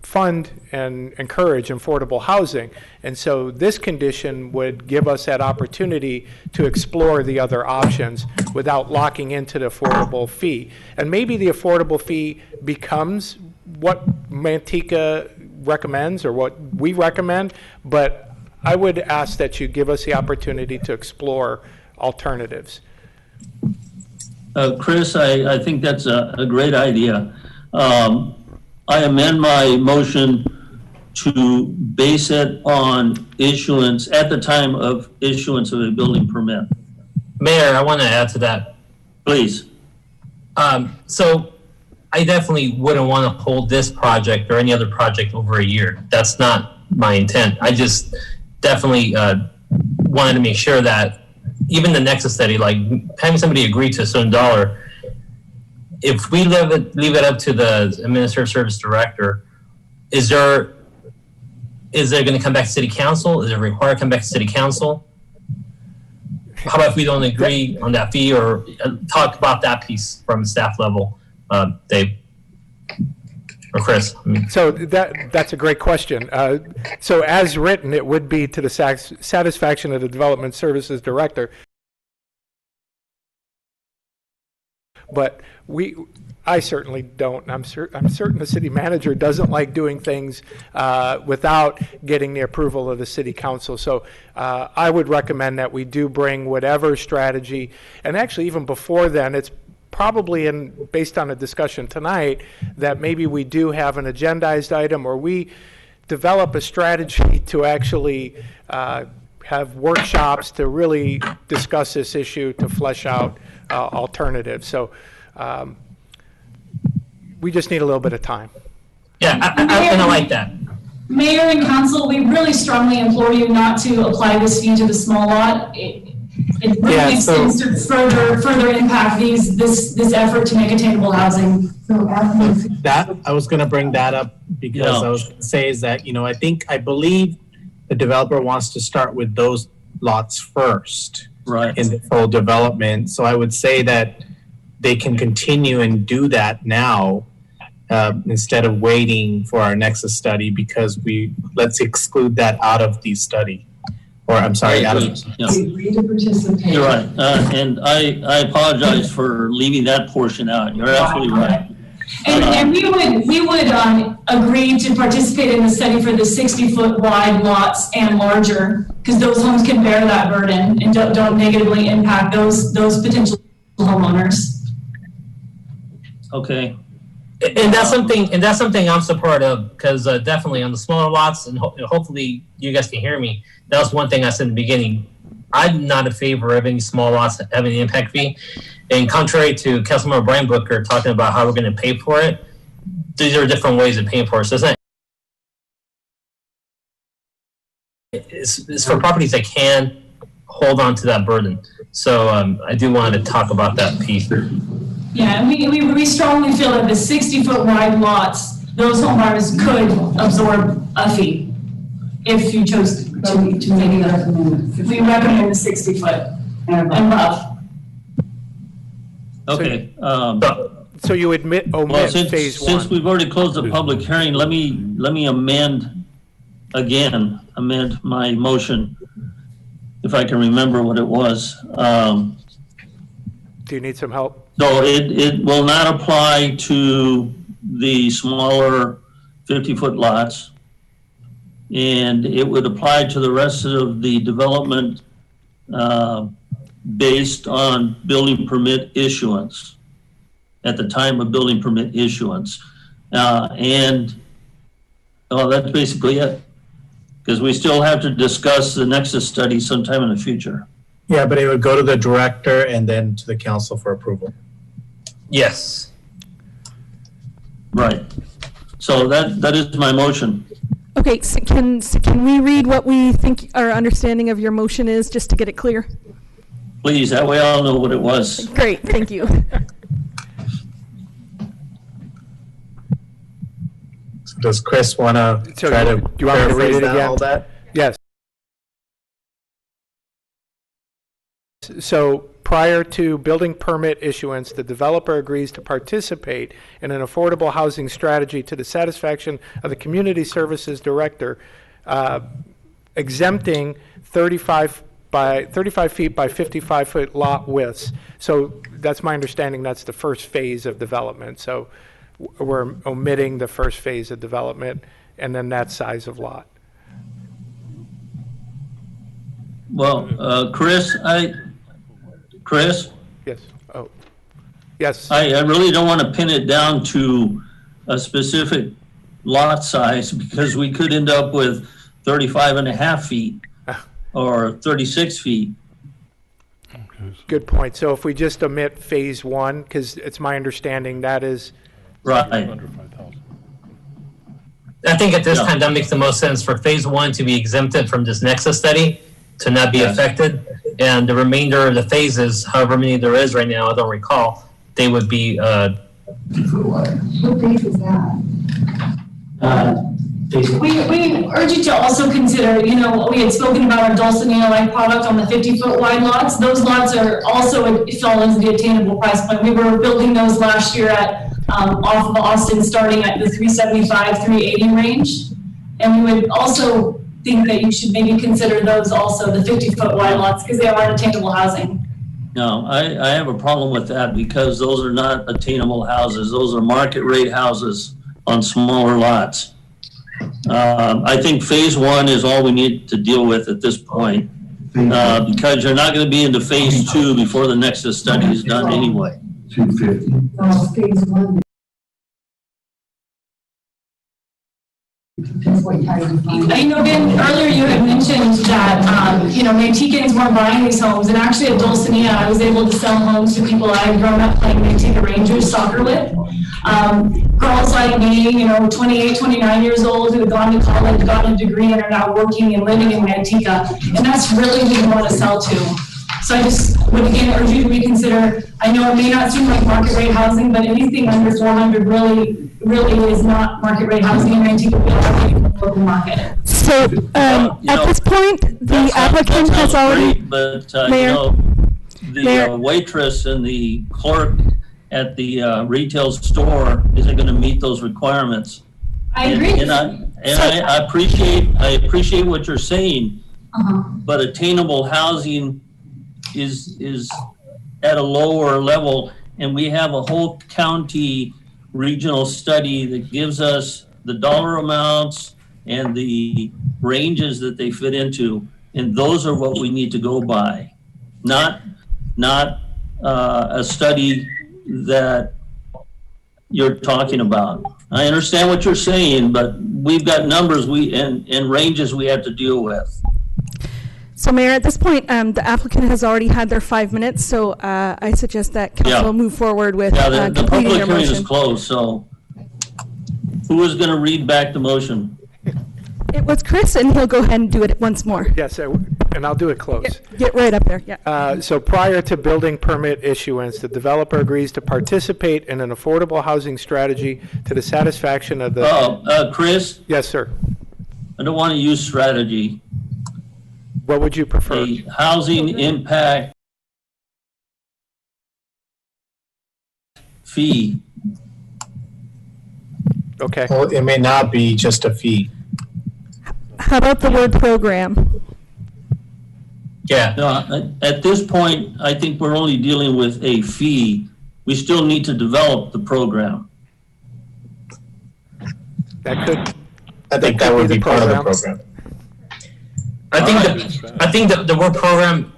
fund and encourage affordable housing. And so this condition would give us that opportunity to explore the other options without locking into the affordable fee. And maybe the affordable fee becomes what Manteca recommends or what we recommend, but I would ask that you give us the opportunity to explore alternatives. Chris, I think that's a great idea. I amend my motion to base it on issuance at the time of issuance of a building permit. Mayor, I want to add to that. Please. So I definitely wouldn't want to hold this project or any other project over a year. That's not my intent. I just definitely wanted to make sure that even the Nexus study, like having somebody agree to a certain dollar, if we leave it up to the administrative service director, is there going to come back to city council? Is it required to come back to city council? How about if we don't agree on that fee, or talk about that piece from staff level, Dave or Chris? So that's a great question. So as written, it would be to the satisfaction of the development services director. But I certainly don't. I'm certain the city manager doesn't like doing things without getting the approval of the city council. So I would recommend that we do bring whatever strategy, and actually even before then, it's probably based on a discussion tonight that maybe we do have an agendized item, or we develop a strategy to actually have workshops to really discuss this issue, to flesh out alternatives. So we just need a little bit of time. Yeah, I like that. Mayor and council, we really strongly implore you not to apply this fee to the small lot. It really seems to further impact this effort to make attainable housing. That I was going to bring that up because I was going to say is that I believe the developer wants to start with those lots first, right, in the full development. So I would say that they can continue and do that now instead of waiting for our Nexus study, because let's exclude that out of the study. Or I'm sorry, out of agree to participate. You're right, and I apologize for leaving that portion out. You're absolutely right. And we would agree to participate in the study for the 60-foot wide lots and larger, because those homes can bear that burden and don't negatively impact those potential homeowners. Okay. And that's something I'm supportive of, because definitely on the smaller lots, and hopefully you guys can hear me. That was one thing I said in the beginning. I'm not in favor of any small lots having an impact fee. And contrary to Councilmember Brian Booker talking about how we're going to pay for it, these are different ways of paying for it. So it's for properties that can hold on to that burden. So I do want to talk about that piece. Yeah, and we strongly feel that the 60-foot wide lots, those homeowners could absorb a fee if you chose to make it. We recommend the 60-foot and above. Okay. So you omit well, phase one. Since we've already closed the public hearing, let me amend again, amend my motion, if I can remember what it was. Do you need some help? So it will not apply to the smaller 50-foot lots, and it would apply to the rest of the development based on building permit issuance, at the time of building permit issuance. And that's basically it, because we still have to discuss the nexus study sometime in the future. Yeah, but it would go to the director and then to the council for approval. Yes. Right. So that is my motion. Okay, so can we read what we think our understanding of your motion is, just to get it clear? Please, that way I'll know what it was. Great, thank you. Does Chris want to So try to do you want me to read paraphrase it again? all that? Yes. So prior to building permit issuance, the developer agrees to participate in an affordable housing strategy to the satisfaction of the community services director, exempting 35 feet by 55-foot lot widths. So that's my understanding. That's the first phase of development. So we're omitting the first phase of development and then that size of lot. Well, Chris? Yes. Oh, yes. I really don't want to pin it down to a specific lot size, because we could end up with 35.5 feet or 36 feet. Good point. So if we just omit phase one, because it's my understanding that is right. I think at this time that makes the most sense for phase one to be exempted from this nexus study, to not be affected, and the remainder of the phases, however many there is right now, I don't recall, they would be. What phase is that? We urge you to also consider, we had spoken about our Dulcinea-like product on the 50-foot wide lots. Those lots are also fall into the attainable price point. We were building those last year at off of Austin, starting at the 375, 380 range. And we would also think that you should maybe consider those also, the 50-foot wide lots, because they are attainable housing. No, I have a problem with that, because those are not attainable houses. Those are market rate houses on smaller lots. I think phase one is all we need to deal with at this point, because you're not going to be into phase two before the nexus study is done anyway. 250. Phase one. I know, Ben, earlier you had mentioned that, Mantecans weren't buying these homes, and actually at Dulcinea, I was able to sell homes to people I had grown up playing Manteca Rangers soccer with. Girls like me, 28, 29 years old, who had gone to college, gotten a degree, and are now working and living in Manteca, and that's really who you want to sell to. So I just would again urge you to reconsider. I know it may not seem like market rate housing, but anything under 400 really is not market rate housing in Manteca. We are in the local market. So at this point, the applicant has already. Great, but Mayor, the waitress and the clerk at the retail store isn't going to meet those requirements. I agree. I appreciate what you're saying, but attainable housing is at a lower level, and we have a whole county regional study that gives us the dollar amounts and the ranges that they fit into, and those are what we need to go by, not a study that you're talking about. I understand what you're saying, but we've got numbers and ranges we have to deal with. So, Mayor, at this point, the applicant has already had their 5 minutes, so I suggest that council move forward with the completing public your hearing motion. is closed, so who is going to read back the motion? It was Chris, and he'll go ahead and do it once more. Yes, and I'll do it close. Get right up there, yeah. So prior to building permit issuance, the developer agrees to participate in an affordable housing strategy to the satisfaction of the... Chris? Yes, sir. I don't want to use strategy. What would you prefer? A housing impact fee. Okay. Well, it may not be just a fee. How about the word program? Yeah. No, at this point, I think we're only dealing with a fee. We still need to develop the program. That could, I think that would be part of the program. I think the word program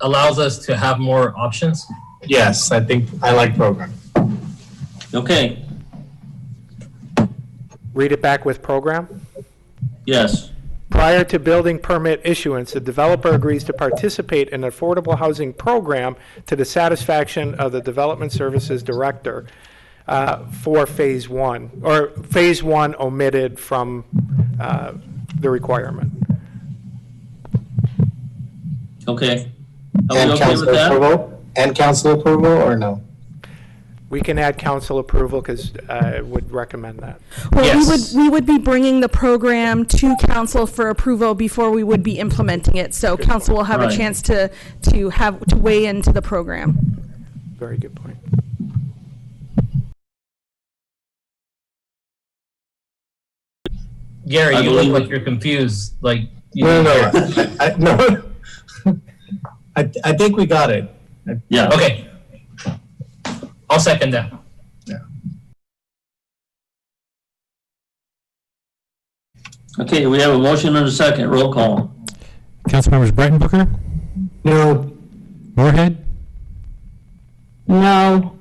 allows us to have more options. Yes, I think I like program. Okay, read it back with program. yes. Prior to building permit issuance, the developer agrees to participate in an affordable housing program to the satisfaction of the Development Services Director for Phase 1, or Phase 1 omitted from the requirement. Okay. Are we And okay council with that? approval? And council approval or no? We can add council approval because I would recommend that. Well, Yes. we would be bringing the program to council for approval before we would be implementing it. So council will have Right. a chance to weigh into the program. Very good point. Gary, I you look believe like it. you're confused. Like you No, didn't no, hear. no. I think we got it. Yeah. Okay. I'll second that. Okay, we have a motion and a second. Roll call. Councilmembers Breitenbucher, No. Moorhead, No.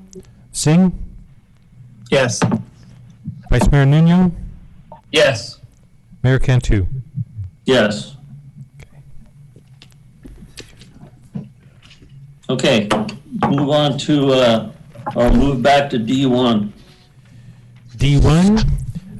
Singh, Yes. Vice Mayor Nuno, Yes. Mayor Cantu. Yes. Okay, move on to, or move back to D1. D1,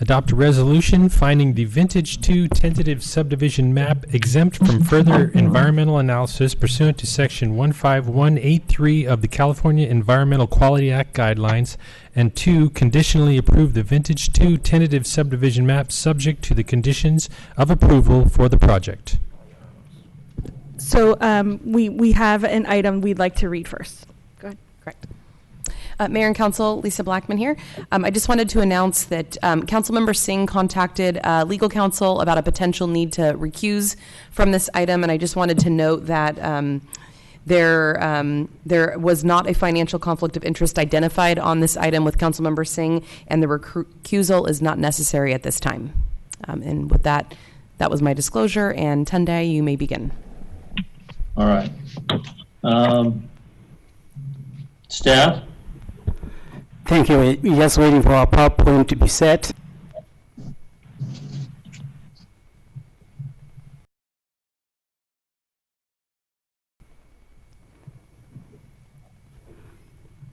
adopt a resolution finding the Vintage 2 tentative subdivision map exempt from further environmental analysis pursuant to Section 15183 of the California Environmental Quality Act guidelines, and 2, conditionally approve the Vintage 2 tentative subdivision map subject to the conditions of approval for the project. So we have an item we'd like to read first. Go ahead. Correct. Mayor and Council, Lisa Blackman here. I just wanted to announce that Councilmember Singh contacted legal counsel about a potential need to recuse from this item, and I just wanted to note that there was not a financial conflict of interest identified on this item with Councilmember Singh, and the recusal is not necessary at this time. And with that, that was my disclosure, and Tunde, you may begin. All right. Staff? Thank you. We're just waiting for our PowerPoint to be set.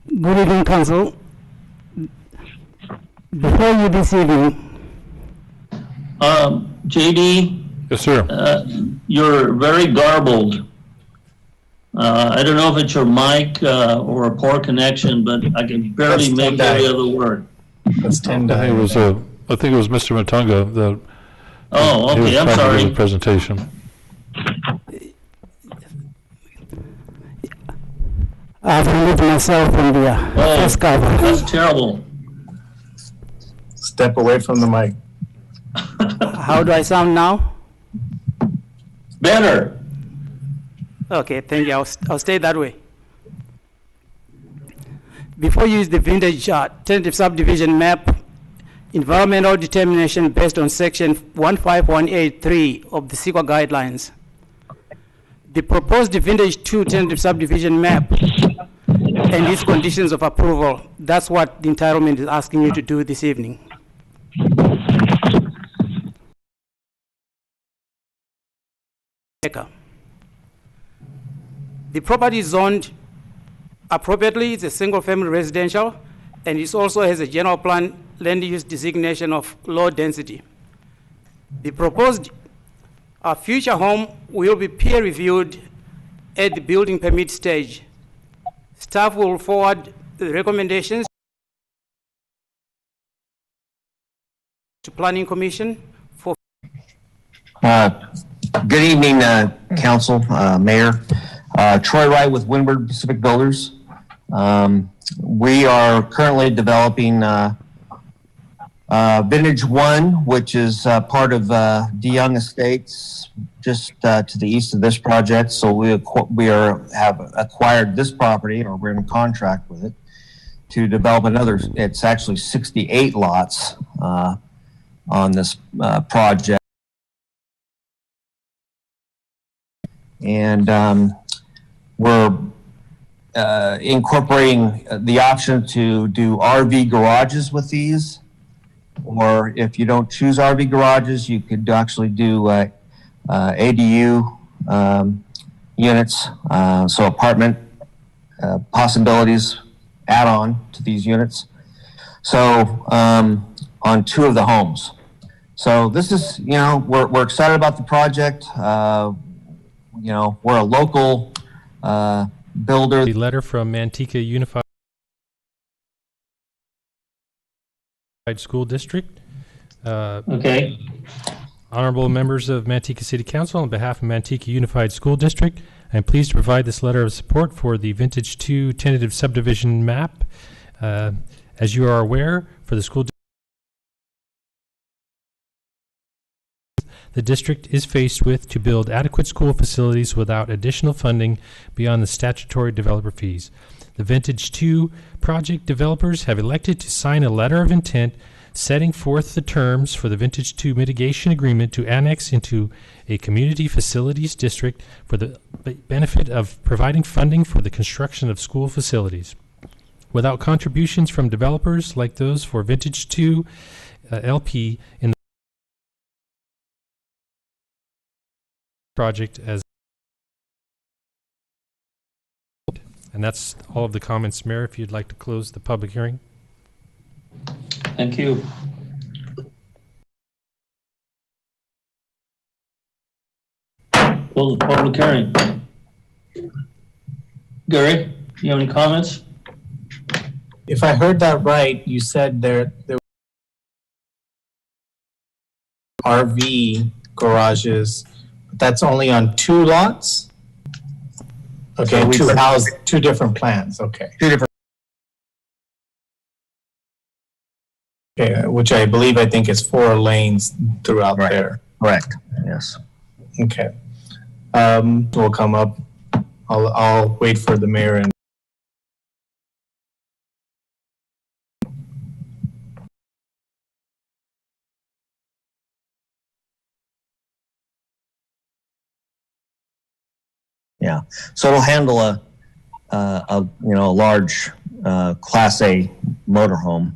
Good evening, Council. Before you this evening, JD? Yes, sir. You're very garbled. I don't know if it's your mic or a poor connection, but I can barely That's make every other word. That's 10 I think it was Mr. Manteca that Oh, he was okay, I'm trying to give sorry. the presentation. I've removed myself from the first cover. That's terrible. Step away from the mic. How do I sound now? Better. Okay, thank you. I'll stay that way. Before you use the vintage tentative subdivision map, environmental determination based on section 15183 of the CEQA guidelines. The proposed vintage 2 tentative subdivision map and its conditions of approval, that's what the entitlement is asking you to do this evening. The property is zoned appropriately. It's a single-family residential, and it also has a general plan land use designation of low density. The proposed future home will be peer-reviewed at the building permit stage. Staff will forward the recommendations to Planning Commission for. Good evening, Council, Mayor. Troy Wright with Windward Pacific Builders. We are currently developing Vintage 1, which is part of DeYoung Estates, just to the east of this project. So we have acquired this property, or we're in contract with it, to develop another. It's actually 68 lots on this project. And we're incorporating the option to do RV garages with these. Or if you don't choose RV garages, you could actually do ADU units, so apartment possibilities add on to these units. So on 2 of the homes. So this is, we're excited about the project. We're a local builder. The letter from Manteca Unified School District. Okay. Honorable members of Manteca City Council, on behalf of Manteca Unified School District, I am pleased to provide this letter of support for the Vintage 2 tentative subdivision map. As you are aware, for the school the district is faced with to build adequate school facilities without additional funding beyond the statutory developer fees. The Vintage 2 project developers have elected to sign a letter of intent setting forth the terms for the Vintage 2 mitigation agreement to annex into a community facilities district for the benefit of providing funding for the construction of school facilities. Without contributions from developers like those for Vintage 2 LP in the project as. And that's all of the comments, Mayor, if you'd like to close the public hearing. Thank you. Close the public hearing. Gary, do you have any comments? If I heard that right, you said there RV garages, but that's only on 2 lots? Okay, So 2 different plans, okay. 2 different. Okay, which I think is 4 lanes throughout there. Correct, yes. Okay. Will come up. I'll wait for the mayor and Yeah, so it'll handle a large Class A motorhome.